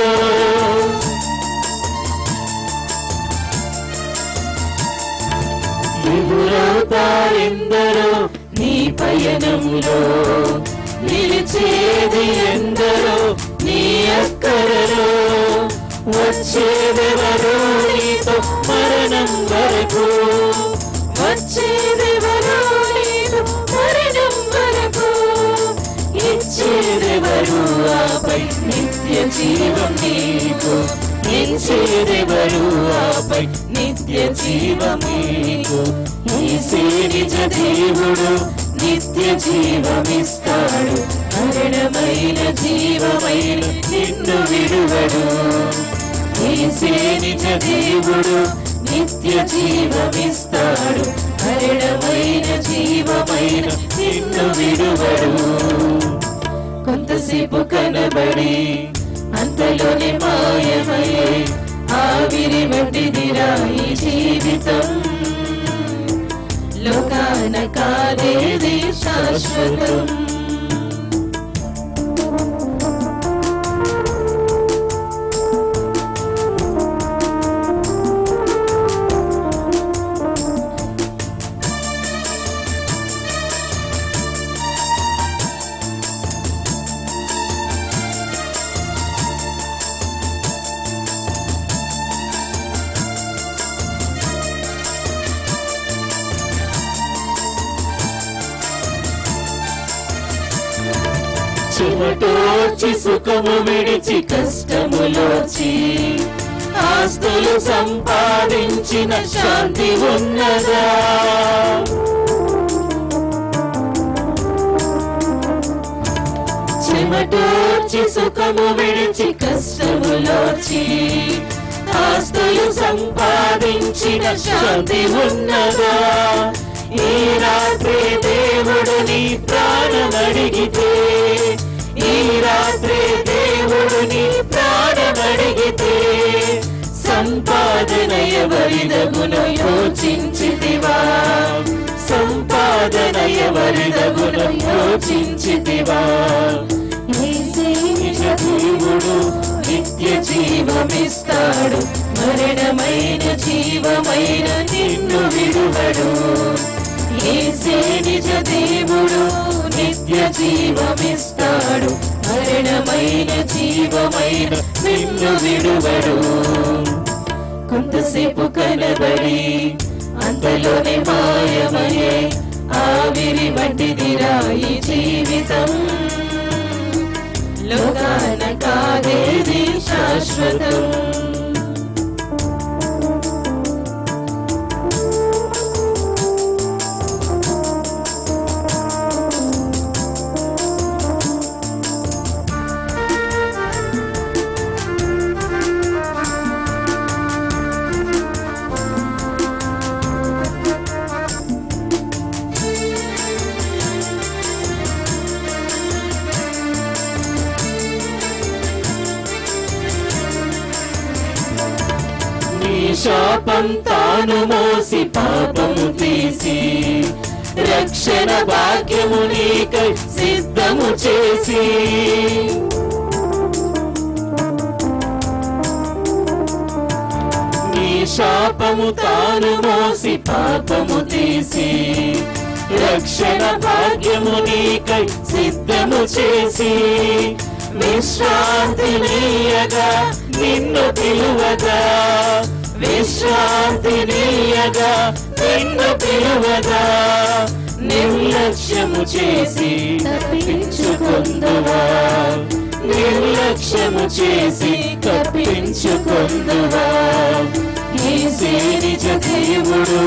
ఎదురవుతారెందరో నీ పయనములో, నిలిచేది ఎందరో నీ అక్కరలో. వచ్చేదెవరో నీతో మరణం వరకు, వచ్చేదెవరో నీతో మరణం వరకు. ఇచ్చేదెవరు ఆపై నిత్య జీవం నీకు, ఇచ్చేదెవరు ఆపై నిత్య జీవమీకు. యేసే నిజ దేవుడు నిత్య జీవమిస్తాడు, మరణమైన జీవమైన నిన్ను విడువడు. యేసే నిజ దేవుడు నిత్య జీవమిస్తాడు, మరణమైన జీవమైన నిన్ను విడువడు. కొంతసేపు కనబడి అంతలోనే మాయమయ్యే ఆవిరి వంటిదిరా ఈ జీవితం. లోకాన కాదేది శాశ్వతం. చెమటోర్చి సుఖము విడిచి కష్టములోచి ఆస్తులు సంపాదించిన శాంతి ఉన్నదా? చెమటోర్చి సుఖము విడిచి కష్టములోచి ఆస్తులు సంపాదించిన శాంతి ఉన్నదా? ఈ రాత్రి దేవుడు నీ ప్రాణమడిగితే, ఈ రాత్రి దేవుడు నీ ప్రాణమడిగితే, సంపాదన ఎవరిదగునో యోచించితివా? సంపాదన ఎవరిదగునో యోచించితివా? యేసే నిజ దేవుడు నిత్య జీవమిస్తాడు, మరణమైన జీవమైన నిన్ను విడువడు. యేసే నిజ దేవుడు నిత్య జీవమిస్తాడు, మరణమైన జీవమైన నిన్ను విడువడు. కొంతసేపు కనబడి అంతలోనే మాయమయ్యే ఆవిరి వంటిదిరా ఈ జీవితం. లోకాన కాదేది శాశ్వతం. శాపం తాను మోసి పాపము తీసి రక్షణ భాగ్యము నీకై సిద్ధము చేసి, నీ శాపము తాను మోసి పాపము తీసి రక్షణ భాగ్యము నీకై సిద్ధము చేసి, విశ్రాంతి నీయగా నిన్ను పిలువగా, విశ్రాంతి నీయగా నిన్ను పిలువగా, నిర్లక్ష్యము చేసి తప్పించుకొందువా? నిర్లక్ష్యము చేసి తప్పించుకొందువా? యేసే నిజ దేవుడు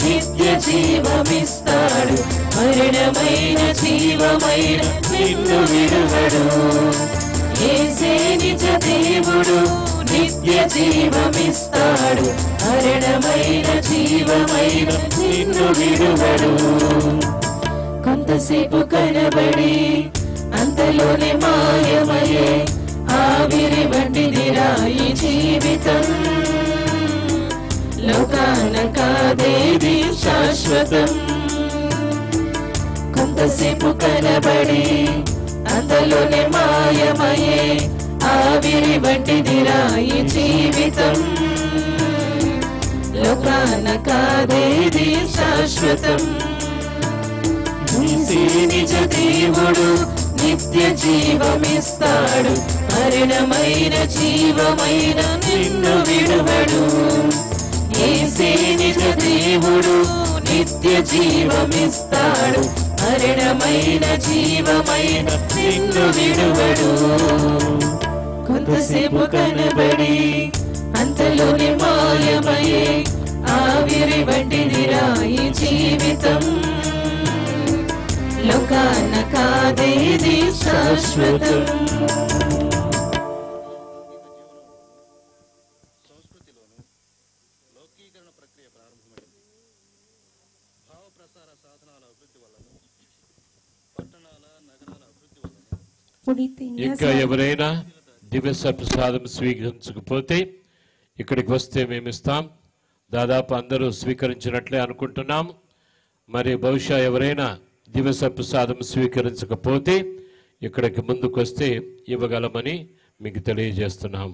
నిత్య జీవమిస్తాడు, మరణమైన జీవమైన నిన్ను విడువడు. యేసే నిజ దేవుడు నిత్య జీవమిస్తాడు, మరణమైన జీవమైన నిన్ను విడువడు. కొంతసేపు కనబడి అంతలోనే మాయమయ్యే ఆవిరి వంటిదిరా ఈ జీవితం. లోకాన కాదేది శాశ్వతం. కొంతసేపు కనబడి అంతలోనే మాయమయ్యే ఆవిరి వంటిదిరా ఈ జీవితం. లోకాన కాదేది శాశ్వతం. యేసే నిజ దేవుడు నిత్య జీవమిస్తాడు, మరణమైన జీవమైన నిన్ను విడువడు. యేసే నిజ దేవుడు నిత్య జీవమిస్తాడు, మరణమైన జీవమైన నిన్ను విడువడు. కొంతసేపు కనబడి క్షణాల్లోనే మాయమయ్యే ఆవిరి వంటిదిరా ఈ జీవితం. లోకాన కాదేది శాశ్వతం. ఇంకా ఎవరైనా దివ్య ప్రసాదం స్వీకరించకపోతే ఇక్కడికి వస్తే మేము ఇస్తాం. దాదాపు అందరూ స్వీకరించినట్లే అనుకుంటున్నాం. మరి బహుశా ఎవరైనా దివ్య ప్రసాదం స్వీకరించకపోతే ఇక్కడికి ముందుకు వస్తే ఇవ్వగలమని మీకు తెలియజేస్తున్నాం.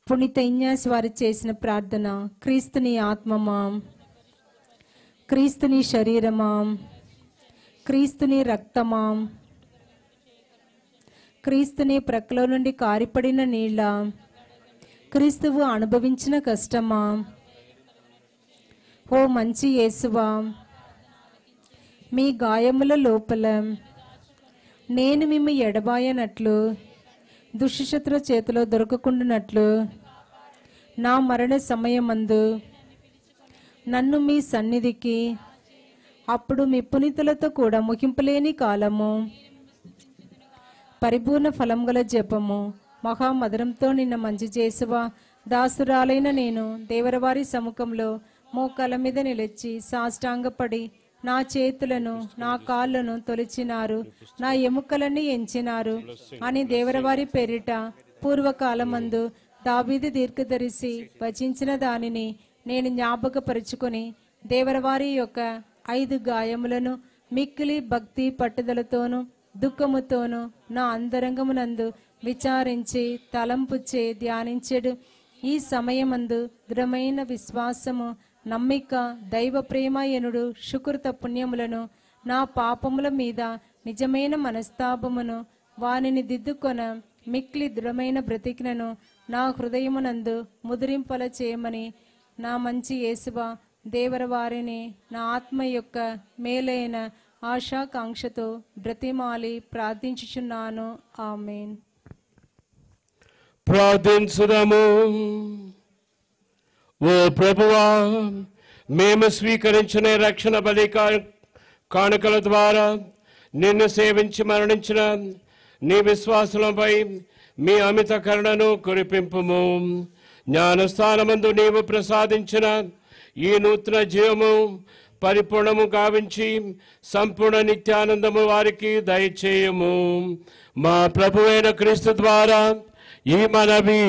పునీత ఇన్యాస్ వారు చేసిన ప్రార్థన. క్రీస్తుని ఆత్మమా, క్రీస్తుని శరీరమా, క్రీస్తుని రక్తమా, క్రీస్తుని ప్రక్కలో నుండి కారిపడిన నీళ్ళ, క్రీస్తువు అనుభవించిన కష్టమా, ఓ మంచి యేసువా, మీ గాయముల లోపల నేను మిమ్ము ఎడబాయనట్లు, దుష్టశత్రు చేతిలో దొరకకుండానట్లు నా మరణ సమయమందు నన్ను మీ సన్నిధికి అప్పుడు మీ పునీతులతో కూడా ముగింపలేని కాలము పరిపూర్ణ ఫలం గల జపము మహామధురంతో నిన్న మంచి చేసువా దాసురాలైన నేను దేవరవారి సముఖంలో మోకాల మీద నిలిచి సాష్టాంగపడి నా చేతులను నా కాళ్ళను తొలిచినారు, నా ఎముకలన్నీ ఎంచినారు అని దేవరవారి పేరిట పూర్వకాలమందు దావీదు దీర్ఘదర్శి వచించిన దానిని నేను జ్ఞాపకపరుచుకొని దేవరవారి యొక్క 5 గాయములను మిక్కిలి భక్తి పట్టుదలతోనూ దుఃఖముతోనూ నా అంతరంగమునందు విచారించి తలంపుచే ధ్యానించెడు. ఈ సమయమందు దృఢమైన విశ్వాసము, నమ్మిక, దైవ ప్రేమ ఎనుడు శుకృత పుణ్యములను, నా పాపముల మీద నిజమైన మనస్తాపమును, వానిని దిద్దుకొన మిక్కిలి దృఢమైన బ్రతికినను నా హృదయమునందు ముదిరింపల చేయమని నా మంచి యేసువా దేవరవారిని నా ఆత్మ యొక్క మేలైన ఆశాకాంక్షతో బ్రతిమాలి ప్రార్థించుచున్నాను. ఆమేన్. ప్రార్థించుదాము. ఓ ప్రభువా, మేము స్వీకరించిన రక్షణ బలి కానుకల ద్వారా నిన్ను సేవించి మరణించిన నీ విశ్వాసులపై మీ అమిత కరుణను కురిపింపుము. జ్ఞానస్థానమందు నీవు ప్రసాదించిన ఈ నూతన జీవము పరిపూర్ణము గావించి సంపూర్ణ నిత్యానందము వారికి దయచేయము. మా ప్రభువైన క్రీస్తు ద్వారా ఈ మనవి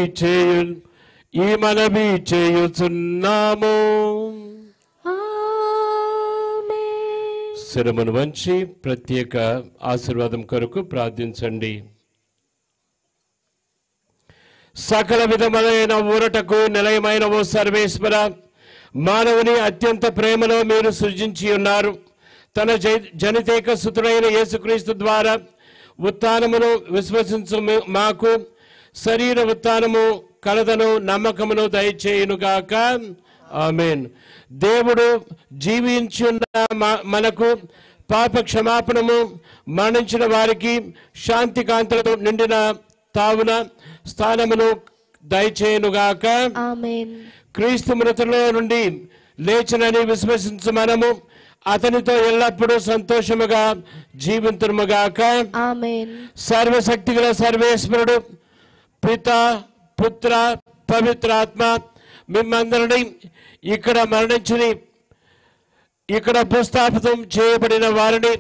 చేయుచున్నాము. శిరమును వంచి ప్రత్యేక ఆశీర్వాదం కొరకు ప్రార్థించండి. సకల విధములైన ఊరటకు నిలయమైన ఓ సర్వేశ్వర, మానవుని అత్యంత ప్రేమలో మీరు సృజించి ఉన్నారు. తన జనితేక సుతుడైన యేసుక్రీస్తు ద్వారా ఉత్థానమును విశ్వసించు మాకు శరీర ఉత్థానము కలదను నమ్మకమును దయచేయునుగాక. ఆమేన్. దేవుడు జీవించున్న మనకు పాప క్షమాపణము, మరణించిన వారికి శాంతి కాంతులతో నిండిన తావున స్థానమును దయచేయునుగాక. ఆమేన్. క్రీస్తు మృతులలో నుండి లేచినని విశ్వసించు మనము అతనితో ఎల్లప్పుడూ సంతోషముగా జీవింతుముగాక. ఆమేన్. సర్వశక్తి గల సర్వేశ్వరుడు పిత, పుత్ర, పవిత్రాత్మ మిమ్మందరినీ ఇక్కడ మరణించి ఇక్కడ భూస్థాపితం చేయబడిన వారిని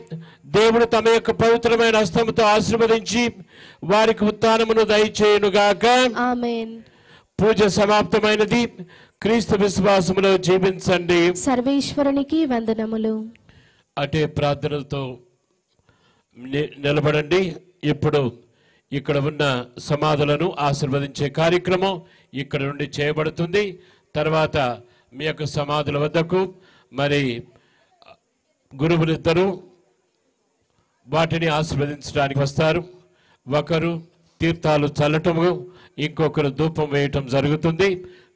దేవుడు తమ యొక్క పవిత్రమైన హస్తముతో ఆశీర్వదించి వారికి ఉత్థానమును దయచేయునుగాక. ఆమేన్. పూజ సమాప్తమైనది. క్రీస్తు విశ్వాసములో జీవించండి. సర్వేశ్వరునికి వందనములు. అటే ప్రార్థనలతో నిలబడండి. ఇప్పుడు ఇక్కడ ఉన్న సమాధులను ఆశీర్వదించే కార్యక్రమం ఇక్కడ నుండి చేయబడుతుంది. తర్వాత మీ యొక్క సమాధుల వద్దకు మరి గురువులిద్దరూ వాటిని ఆశీర్వదించడానికి వస్తారు. ఒకరు తీర్థాలు చల్లటము, ఇంకొకరు ధూపం వేయటం జరుగుతుంది.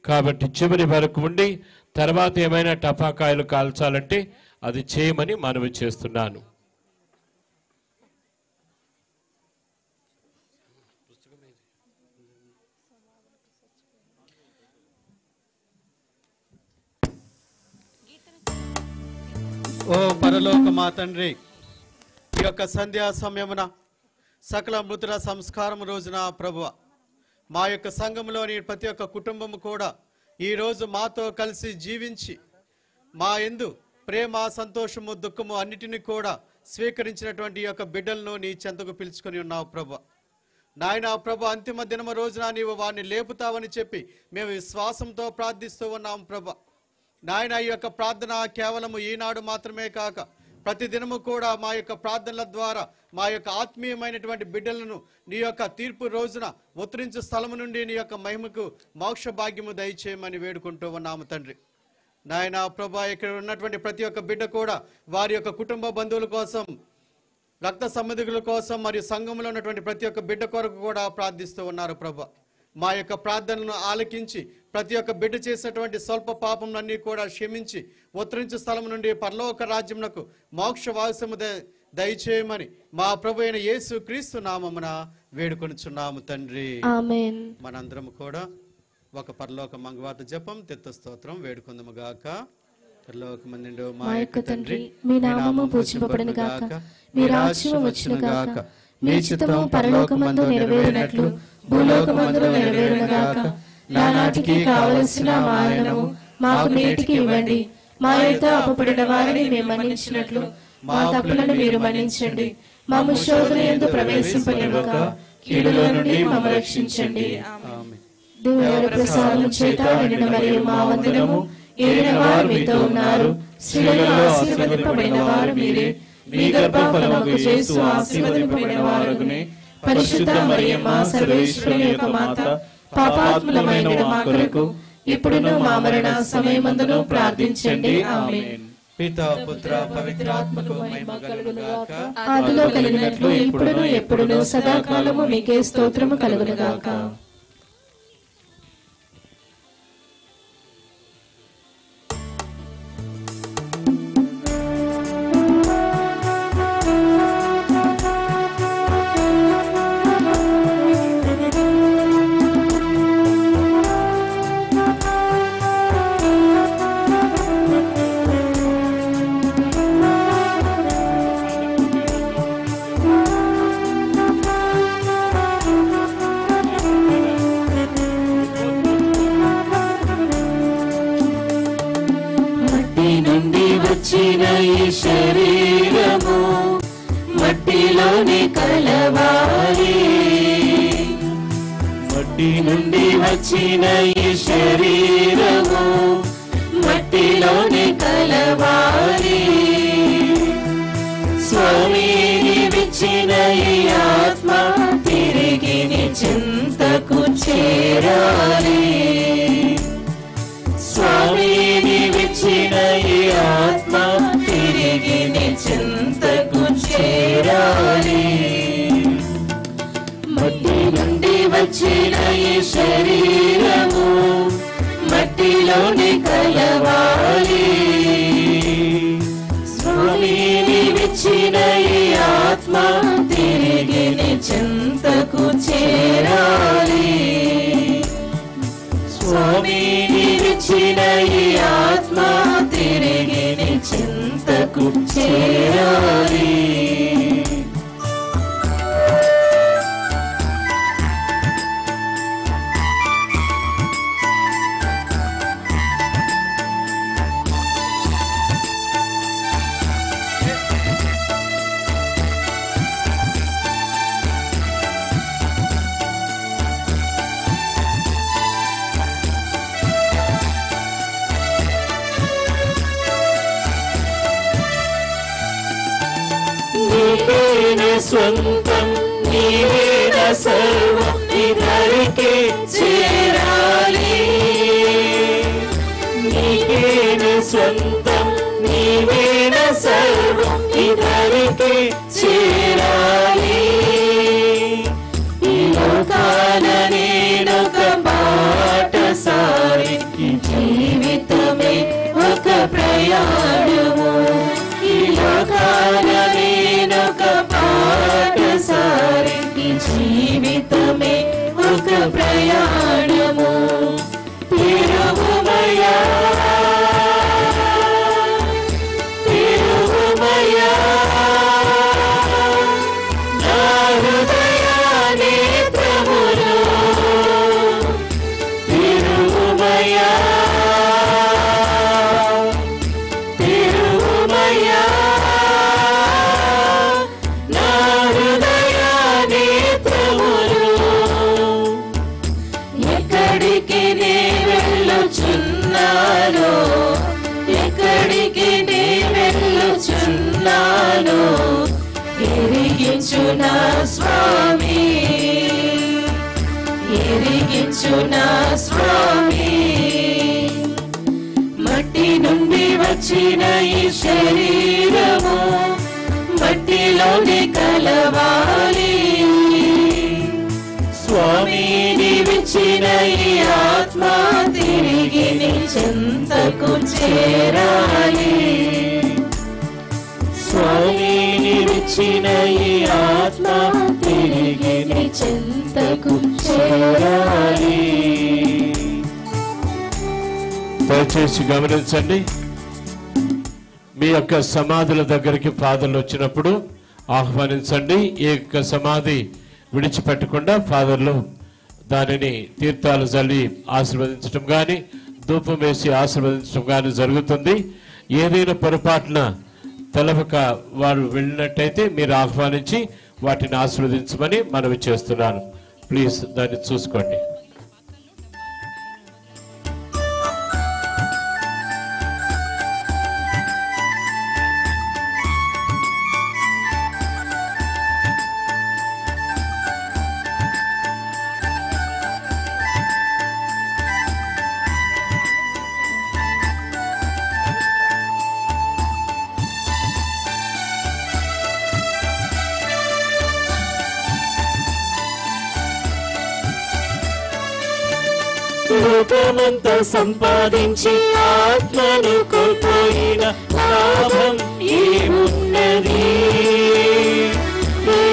కాబట్టి చివరి వరకు ఉండి తర్వాత ఏమైనా టపాకాయలు కాల్చాలంటే అది చేయమని మనవి చేస్తున్నాను. ఓ పరలోక మా తండ్రి, ఈ యొక్క సంధ్యా సమయమున సకల మృతుల సంస్కారం రోజున ప్రభువ, మా యొక్క సంఘంలోని ప్రతి ఒక్క కుటుంబము కూడా ఈరోజు మాతో కలిసి జీవించి మా యందు ప్రేమ, సంతోషము, దుఃఖము అన్నిటినీ కూడా స్వీకరించినటువంటి ఈ యొక్క బిడ్డలను నీ చెంతకు పిలుచుకొని ఉన్నావు ప్రభు. నాయన ప్రభు, అంతిమ దినమ రోజున నీవు వారిని లేపుతావని చెప్పి మేము విశ్వాసంతో ప్రార్థిస్తూ ఉన్నాం ప్రభు. నాయన ఈ యొక్క ప్రార్థన కేవలము ఈనాడు మాత్రమే కాక ప్రతి దినము కూడా మా యొక్క ప్రార్థనల ద్వారా మా యొక్క ఆత్మీయమైనటువంటి బిడ్డలను నీ యొక్క తీర్పు రోజున ఉత్తరించు స్థలము నుండి నీ యొక్క మహిమకు మోక్ష భాగ్యము దయచేయమని వేడుకుంటూ ఉన్నాము తండ్రి. నాయన ప్రభా, ఇక్కడ ఉన్నటువంటి ప్రతి ఒక్క బిడ్డ కూడా వారి యొక్క కుటుంబ బంధువుల కోసం, రక్త సంబంధికుల కోసం మరియు సంఘంలో ఉన్నటువంటి ప్రతి ఒక్క బిడ్డ కొరకు కూడా ప్రార్థిస్తూ ఉన్నారు ప్రభా. మా యొక్క ప్రార్థనలను ఆలకించి ప్రతి ఒక్క బిడ్డ చేసినటువంటి స్వల్ప పాపములన్నీ కూడా క్షమించి ఉత్తరించు స్థలం నుండి పరలోక రాజ్యమునకు మోక్ష వాసము దయచేయమని మా ప్రభు అయిన యేసు క్రీస్తు నామమున వేడుకొనుచున్నాము తండ్రి. ఆమేన్. మనందరం కూడా ఒక పరలోక మంగవాత జపం తెత్త స్తోత్రం వేడుకొందుము గాక. పరలోకమందుండు మా యొక్క తండ్రి, మీ నామము పూజింపబడును గాక, మీ రాజ్యము వచ్చును గాక, మీ చిత్తము పరలోకమందు నెరవేరునట్లు భూలోకమందు నెరవేరును గాక. నానాటికి కావలసిన మా అన్నము మాకు నేటికి ఇవ్వండి. మా యొక్క అపపడిన వారిని మేము మన్నించినట్లు మా తప్పులను మీరు మన్నించండి. మమ్ము శోధన యందు ప్రవేశింపనివ్వక కీడులో నుండి మమ్ము రక్షించండి. ఆమేన్. దేవుని ప్రసాదం చేత నిండిన మరియు మా వందనము. ఏలిన వారు మీతో ఉన్నారు, స్త్రీలలో ఆశీర్వదింపబడిన వారు మీరే. మీ గర్భఫలముకు యేసు ఆశీర్వదింపబడిన వారునే. పరిశుద్ధ మరియమ్మ సర్వేశ్వరుని యొక్క మాత, పాపాత్ములమైన మా కొరకు ఇప్పుడును మా మరణ సమయమందును ప్రార్థించండి. ఆమేన్. పితా, పుత్ర, పవిత్రాత్మకు మహిమ కలుగును గాక. ఆదిలో కలిగినట్లు ఇప్పుడును ఎప్పుడును సదాకాలము మీకే స్తోత్రము కలుగును గాక. శరీరము మట్టిలోనే కలవాలి. మట్టి నుండి వచ్చిన ఈ శరీరము మట్టిలోనే కలవాలి. స్వామిని విచ్చిన ఈ ఆత్మ తిరిగి నీ చింతకు చేరాలి. స్వామిని విచ్చిన ఈ ఆత్మ తిరిగి నీ చింతకు చేరాలి. మట్టి నుండి వచ్చిన ఈ శరీరము మట్టిలోనే కలవాలి. స్వామిని విచ్చిన ఈ ఆత్మ తిరిగి నీ చింతకు చేరాలి. స్వామిని విచ్చిన ఈ ఆత్మ తిరిగి నీ చింతకు చేరాలి. నీవేన స్వంతం, నీవేన సర్వం, నీ ధరికే చేరాలి. నీవేన స్వంతం, నీవేన సర్వం, నీ ధరికే చేరాలి. ఈ లోకాన నేనొక బాటసారి, ఈ జీవితమే ఒక ప్రయాణము. ఈ లోకాన నేనొక పాఠశాలి, ఈ జీవితమే ఒక ప్రయాణము. తిరుగుమయా తిరుగుమయా ఎక్కడికి నీ వెళ్ళుచున్నాను, ఎక్కడికి నీ వెళ్ళుచున్నాను, ఎరిగించు నా స్వామి, ఎరిగించు నా స్వామి. మట్టి నుండి వచ్చిన ఈ శరీరము మట్టిలోని కలవాలి, స్వామి నీవిచ్చిన ఈ ఆత్మ తిరిగి నీ చెంతకు చేరాలి, స్వామి నీవిచ్చిన ఈ ఆత్మ తిరిగి నీ చెంతకు చేరాలి. దయచేసి గమనించండి, మీ యొక్క సమాధుల దగ్గరికి ఫాదర్లు వచ్చినప్పుడు ఆహ్వానించండి. ఈ యొక్క సమాధి విడిచిపెట్టకుండా ఫాదర్లు దానిని తీర్థాలు చల్లి ఆశీర్వదించడం కానీ ధూపం వేసి ఆశీర్వదించడం కానీ జరుగుతుంది. ఏదైనా పొరపాటున తెలవక వారు వెళ్ళినట్టయితే మీరు ఆహ్వానించి వాటిని ఆశీర్వదించమని మనవి చేస్తున్నాను. ప్లీజ్ దాన్ని చూసుకోండి. లోకమంతా సంపాదించి ఆత్మను కోల్పోయిన లాభం ఏమున్నది,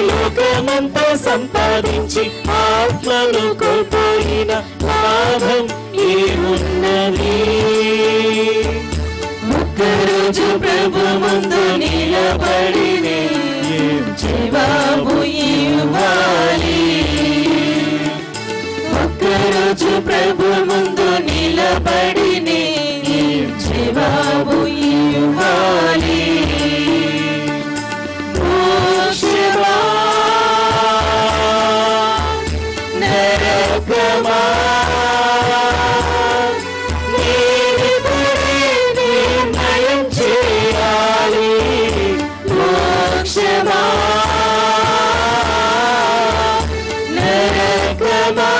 లోకమంతా సంపాదించి ఆత్మను కోల్పోయిన లాభం ఏమున్నది. ఒక్కరోజు ప్రభు ముందు నిలబడి ఏం జవాబు ఇవ్వాలి, ఒక్కరోజు ప్రభు ముందు నిలబడి ఏం జవాబు ఇవ్వాలి. మోక్షమా నరకమా నేనిప్పుడే నిర్ణయం చేయాలి, మోక్షమా నరకమా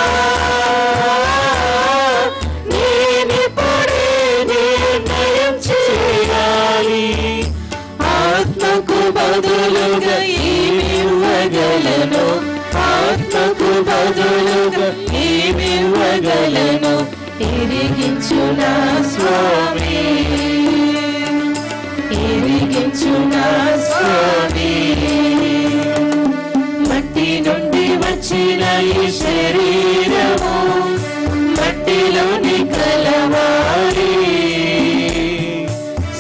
ఆత్మకు బదులుగా ఏమివ్వగలను, ఆత్మకు బదులుగా ఏమివ్వగలను, ఎరిగించు నా స్వామి, ఎరిగించు నా స్వామి. మట్టి నుండి వచ్చిన ఈ శరీరము మట్టిలోని కలవాలి,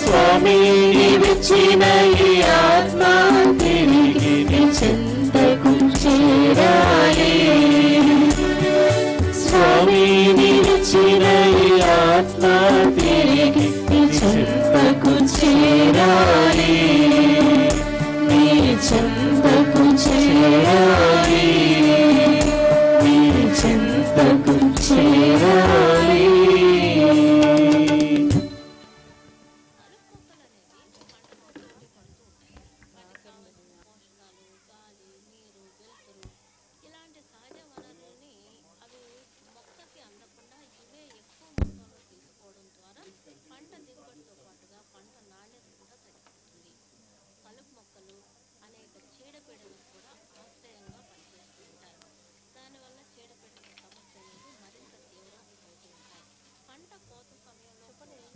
స్వామి నీవిచ్చిన ఈ ఆత్మ తిరిగి నీ చెంతకు చేరాలి, స్వామి నీవిచ్చిన ఈ ఆత్మ తిరిగి నీ చెంతకు చేరాలి, నీ చెంతకు చేరాలి, నీ చెంతకు చేరాలి.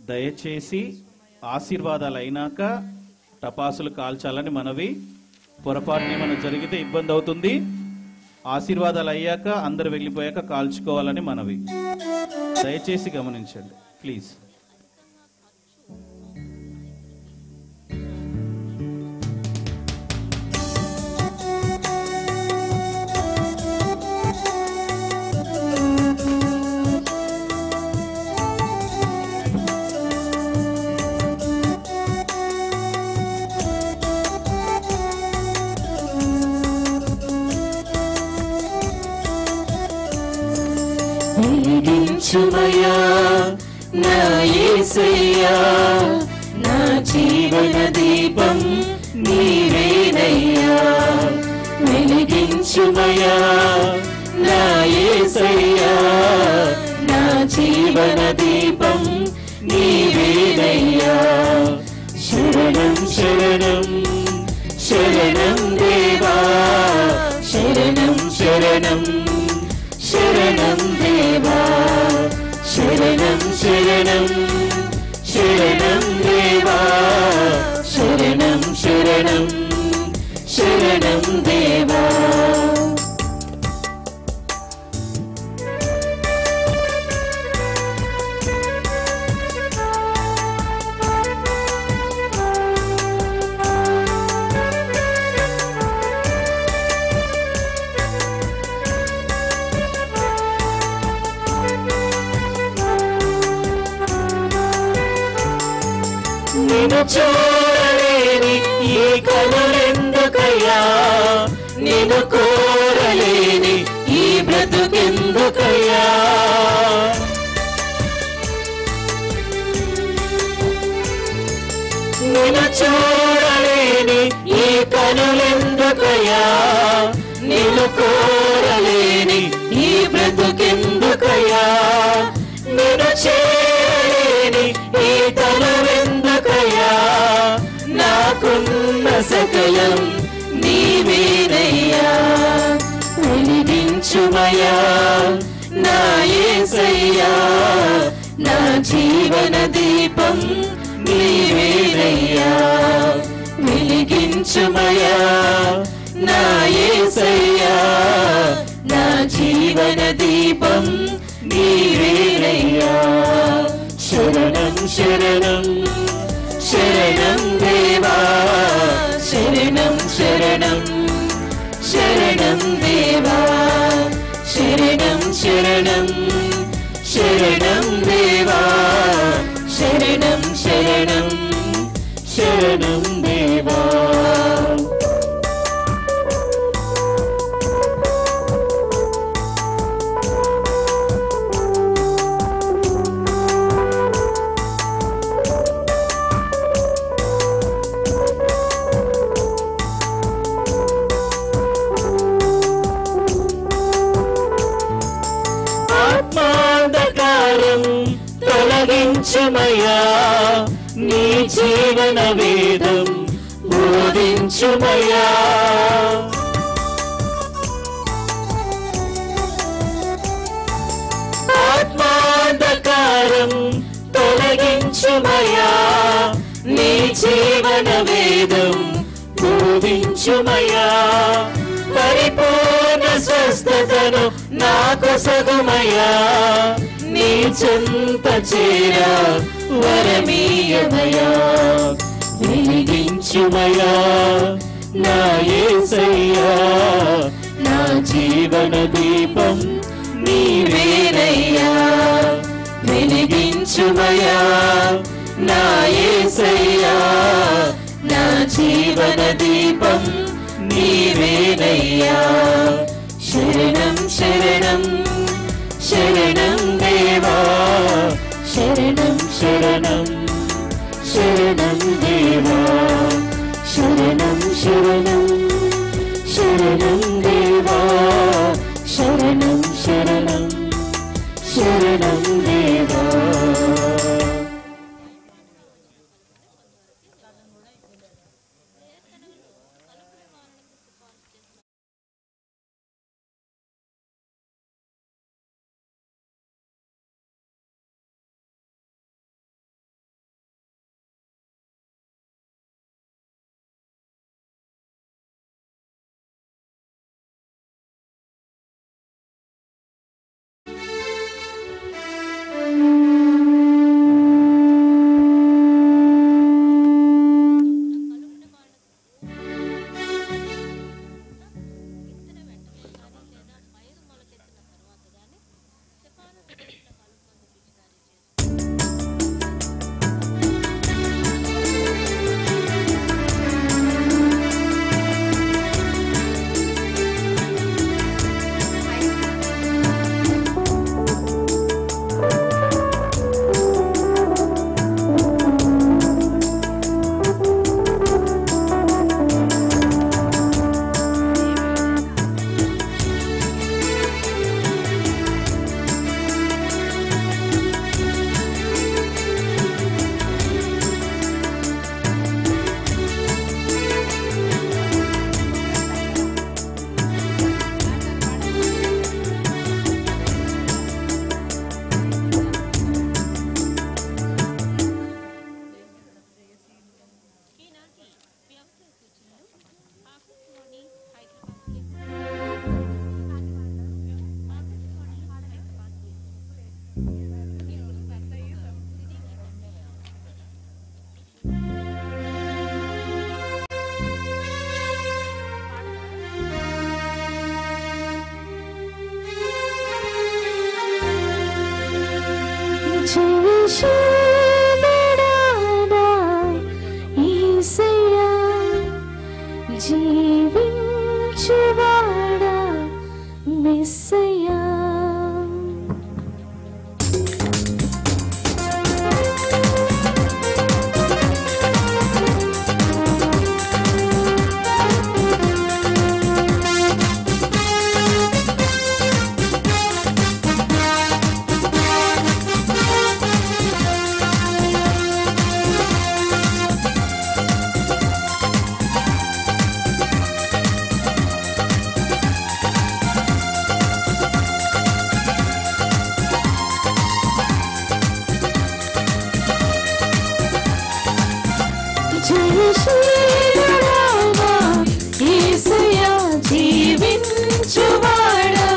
దయచేసి ఆశీర్వాదాలు అయినాక టపాసులు కాల్చాలని మనవి. పొరపాటున ఏమైనా జరిగితే ఇబ్బంది అవుతుంది. ఆశీర్వాదాలు అయ్యాక అందరు వెళ్ళిపోయాక కాల్చుకోవాలని మనవి. దయచేసి గమనించండి ప్లీజ్. వెలిగించు వెలిగించుమయ్యా నా యేసయ్యా నా జీవన దీపం నీవేనయ్యా వెలిగించుమయ్యా నా యేసయ్యా నా జీవన దీపం నీవేనయ్యా శరణం శరణం శరణం దేవా శరణం శరణం శరణం దేవా శరణం శరణం శరణం దేవా శరణం శరణం శరణం దేవా నిన్ను చూడలేని ఈ కనులెందుకయ్యా నిన్ను కోరలేని ఈ బ్రతుకెందుకయ్యా నిన్ను చూడలేని ఈ కనులెందుకయ్యా నిన్ను కోరలేని ఈ బ్రతుకెందుకయ్యా నిన్ను చేరలేని ఈ తనువెందుకయ్యా నాకున్న సకలం నీవేనయ్యా వెలిగించుమయ్యా నా యేసయ్యా నా జీవన దీపం నీవేనయ్యా వెలిగించుమయ్యా నా యేసయ్యా నా జీవన దీపం నీవేనయ్యా శరణం శరణం శరణం దేవా శరణం శరణం శరణం దేవా శరణం శరణం శరణం దేవా శరణం శరణం శరణం దేవా ఆత్మాంధకారం తొలగించుమయ్యా నీ జీవన వేదం బోధించుమయ్యా ఆత్మాంధకారం తొలగించుమయ్యా నీ జీవన వేదం బోధించుమయ్యా పరిపూర్ణ స్వస్థతను నాకు సగుమయ్యా నీ చెంత చేరా వరమీయమయ్యా వెలిగించుమయ్యా నా యేసయ్యా నా జీవన దీపం నీవేనయ్యా వెలిగించుమయ్యా నా యేసయ్యా నా జీవన దీపం నీవేనయ్యా శరణం శరణం శరణం దేవా శరణం శరణం శరణం దేవా శరణం శరణం శరణం దేవా శరణం శరణం శరణం దేవా జయశీలుడా నా యేసయ్యా, జీవించువాడా మెస్సయ్యా. జయశీలుడా నా యేసయ్యా, జీవించువాడా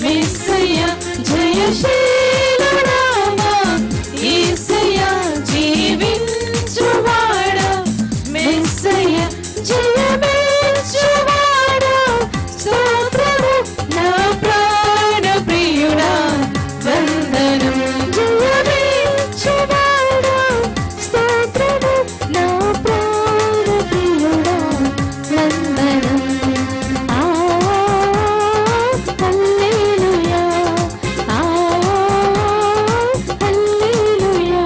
మెస్సయ్యా. జయశీలుడా నా యేసయ్యా, జీవించువాడా మెస్సయ్యా. జయమిచ్చువాడా స్తోత్రము నా ప్రాణ ప్రియుడా వందనం. జయమిచ్చువాడా స్తోత్రము నా ప్రాణ ప్రియుడా వందనం. హల్లెలూయా, హల్లెలూయా,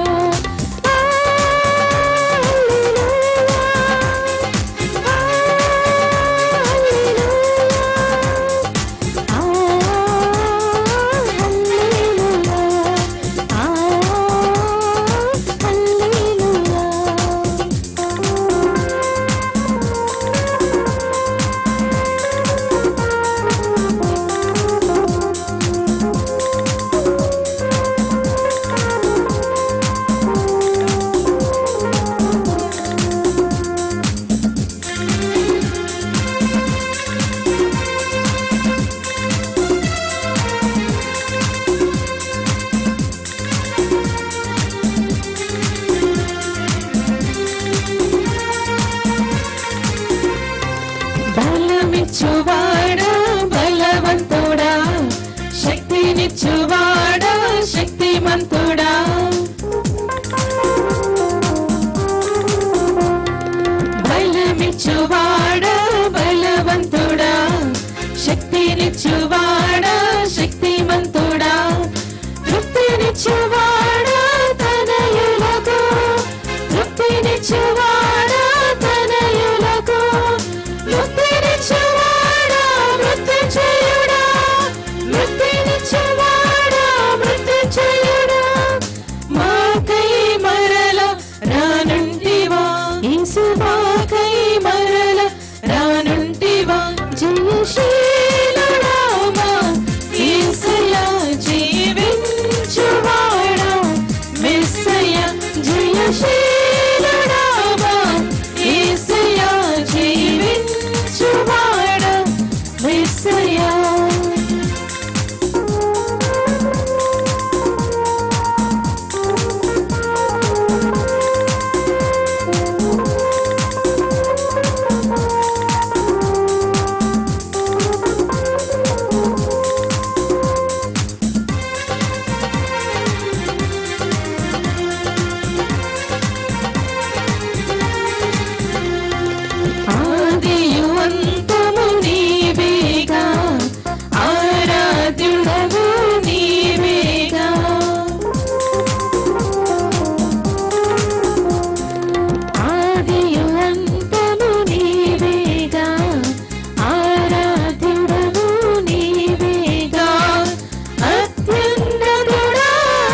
బలమిచ్చువాడా బలవంతుడా, శక్తినిచ్చువాడా శక్తిమంతుడా. బలమిచ్చువాడా బలవంతుడా, శక్తినిచ్చువాడా శక్తిమంతుడా. తృప్తినిచ్చువాడా తనయులకు, తృప్తినిచ్చువాడా తనయులకు. మృత్యునిచ్చువాడా మృత్యుంజయుడా, మృత్యునిచ్చువాడా మృత్యుంజయుడా. మాకై మరల రానుంటివా యేసు, మాకై మరల రానుంటివా. జయశీలుడా మా యేసయ్యా, జీవించువాడా మెస్సయ్యా. జయశీలుడా మా యేసయ్యా, జీవించువాడా మెస్సయ్యా. ఆదియు అంతము నీవేగా, ఆరాధ్యుడవు నీవేగా. ఆదియు అంతము నీవేగా, ఆరాధ్యుడవు నీవేగా. అత్యున్నతుడా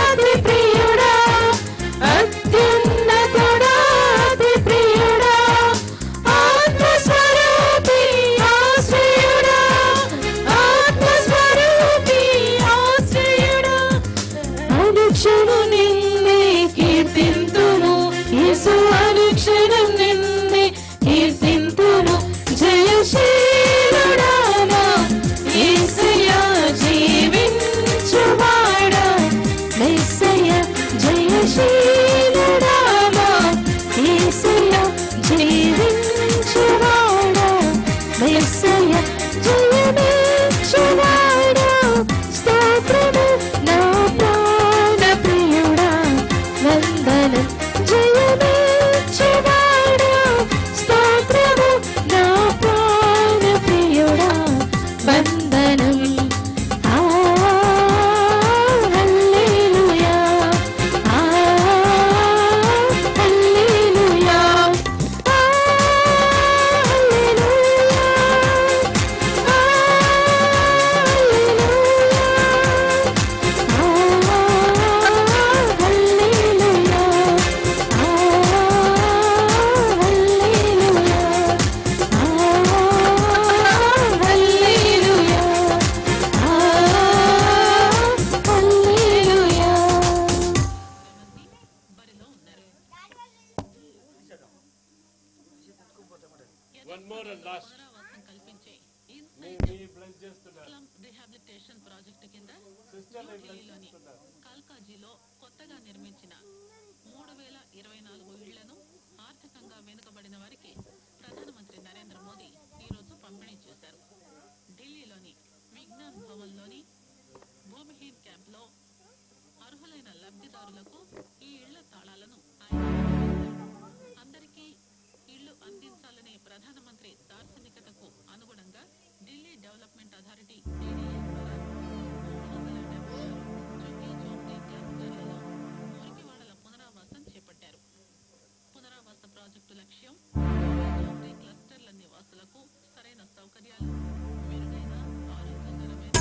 అతి ప్రియుడా, అత్యున్నతుడా అతి ప్రియుడా. ఆత్మస్వరూపి ఆశ్రయుడా, ఆత్మస్వరూపి ఆశ్రయుడా. అనుక్షణం నిన్నే కీర్తింతును యేసు, అనుక్షణం నిన్నే కీర్తింతును. జయశీలుడా మా యేసయ్యా, జీవించువాడా మెస్సయ్యా. జయశీలుడా మా యేసయ్యా, జీవించువాడా మెస్సయ్యా. జయమిచ్చువాడా స్తోత్రము నా ప్రాణ ప్రియుడా ఫోర్ అండ్ లాస్ట్ కల్పించే స్లమ్ రిహాబిలిటేషన్ ప్రాజెక్టు కింద ఢిల్లీలోని కాల్కాజీలో కొత్తగా నిర్మించిన 3024 ఇళ్లను ఆర్థికంగా వెనుకబడిన వారికి ప్రధానమంత్రి నరేంద్ర మోదీ ఈరోజు పంపిణీ చేశారు. ఢిల్లీలోని విజ్ఞాన్ భవన్లోని భూమిహీన్ క్యాంప్లో అర్హులైన లబ్ధిదారులకు ఈ ఇళ్ల తాళాలను అందరికీ ఇళ్లు అందించాలనే ప్రధానమంత్రి దార్శనికతకు అనుగుణంగా ఢిల్లీ డెవలప్మెంట్ అథారిటీ క్లస్టర్లలో మురికివాడల పునరావాసం చేపట్టారు. పునరావాస ప్రాజెక్టు లక్ష్యం క్లస్టర్ల నివాసులకు సరైన సౌకర్యాలు, మెరుగైన ఆరోగ్యకరమైన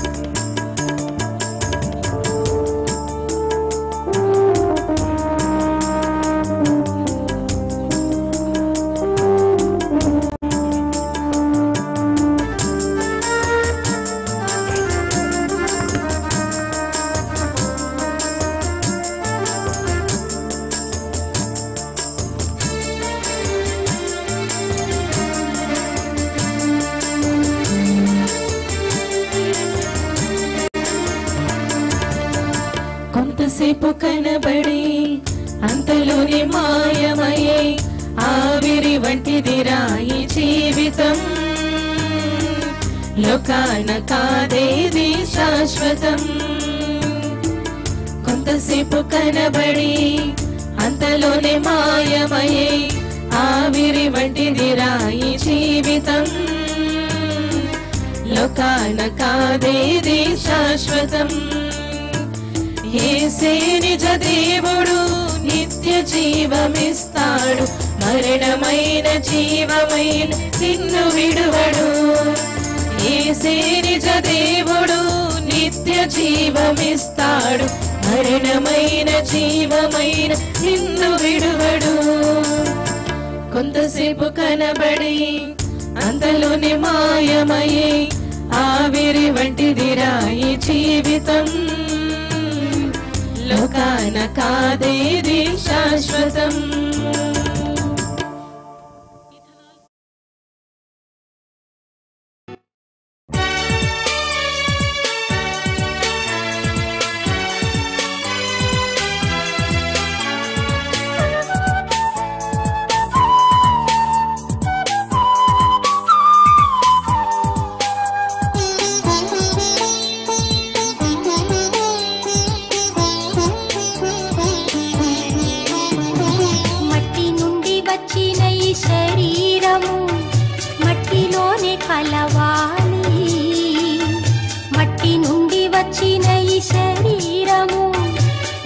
కొంతసేపు కనబడి అంతలోనే మాయమయ్యే ఆవిరి వంటిదిరా ఈ జీవితం. లోకాన కాదేది శాశ్వతం. కొంతసేపు కనబడి అంతలోనే మాయమయ్యే ఆవిరి వంటిదిరా ఈ జీవితం. లోకాన కాదేది శాశ్వతం. యేసే నిజ దేవుడు నిత్య జీవమిస్తాడు. మరణమైన జీవమైన నిన్ను విడువడు. యేసే నిజ దేవుడు నిత్య జీవమిస్తాడు. మరణమైన జీవమైన నిన్ను విడువడు. కొంతసేపు కనబడి అంతలోనే మాయమయ్యే ఆవిరి వంటిదిరా ఈ జీవితం. లోకాన కాదేది శాశ్వతం.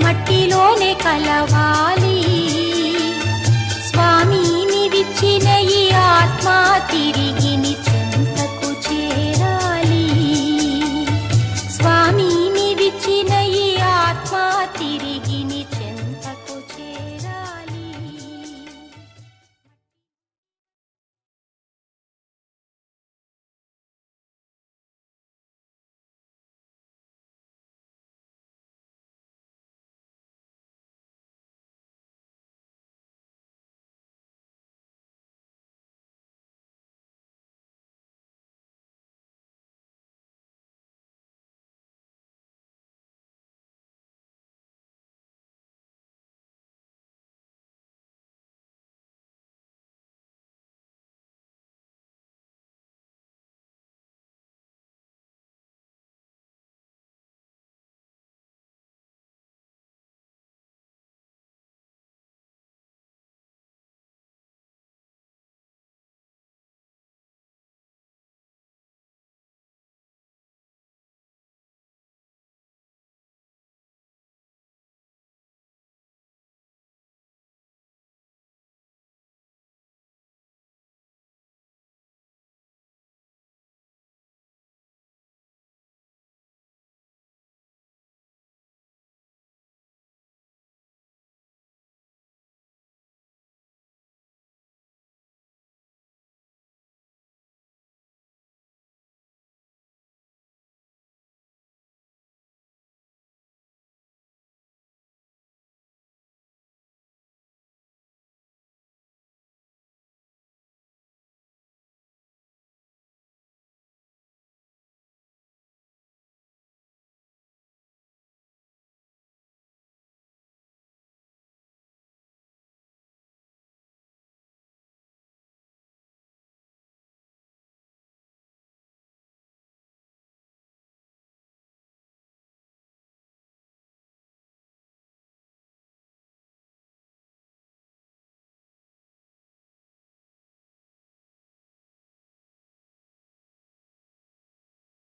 మట్టిలోనే కలవాలి.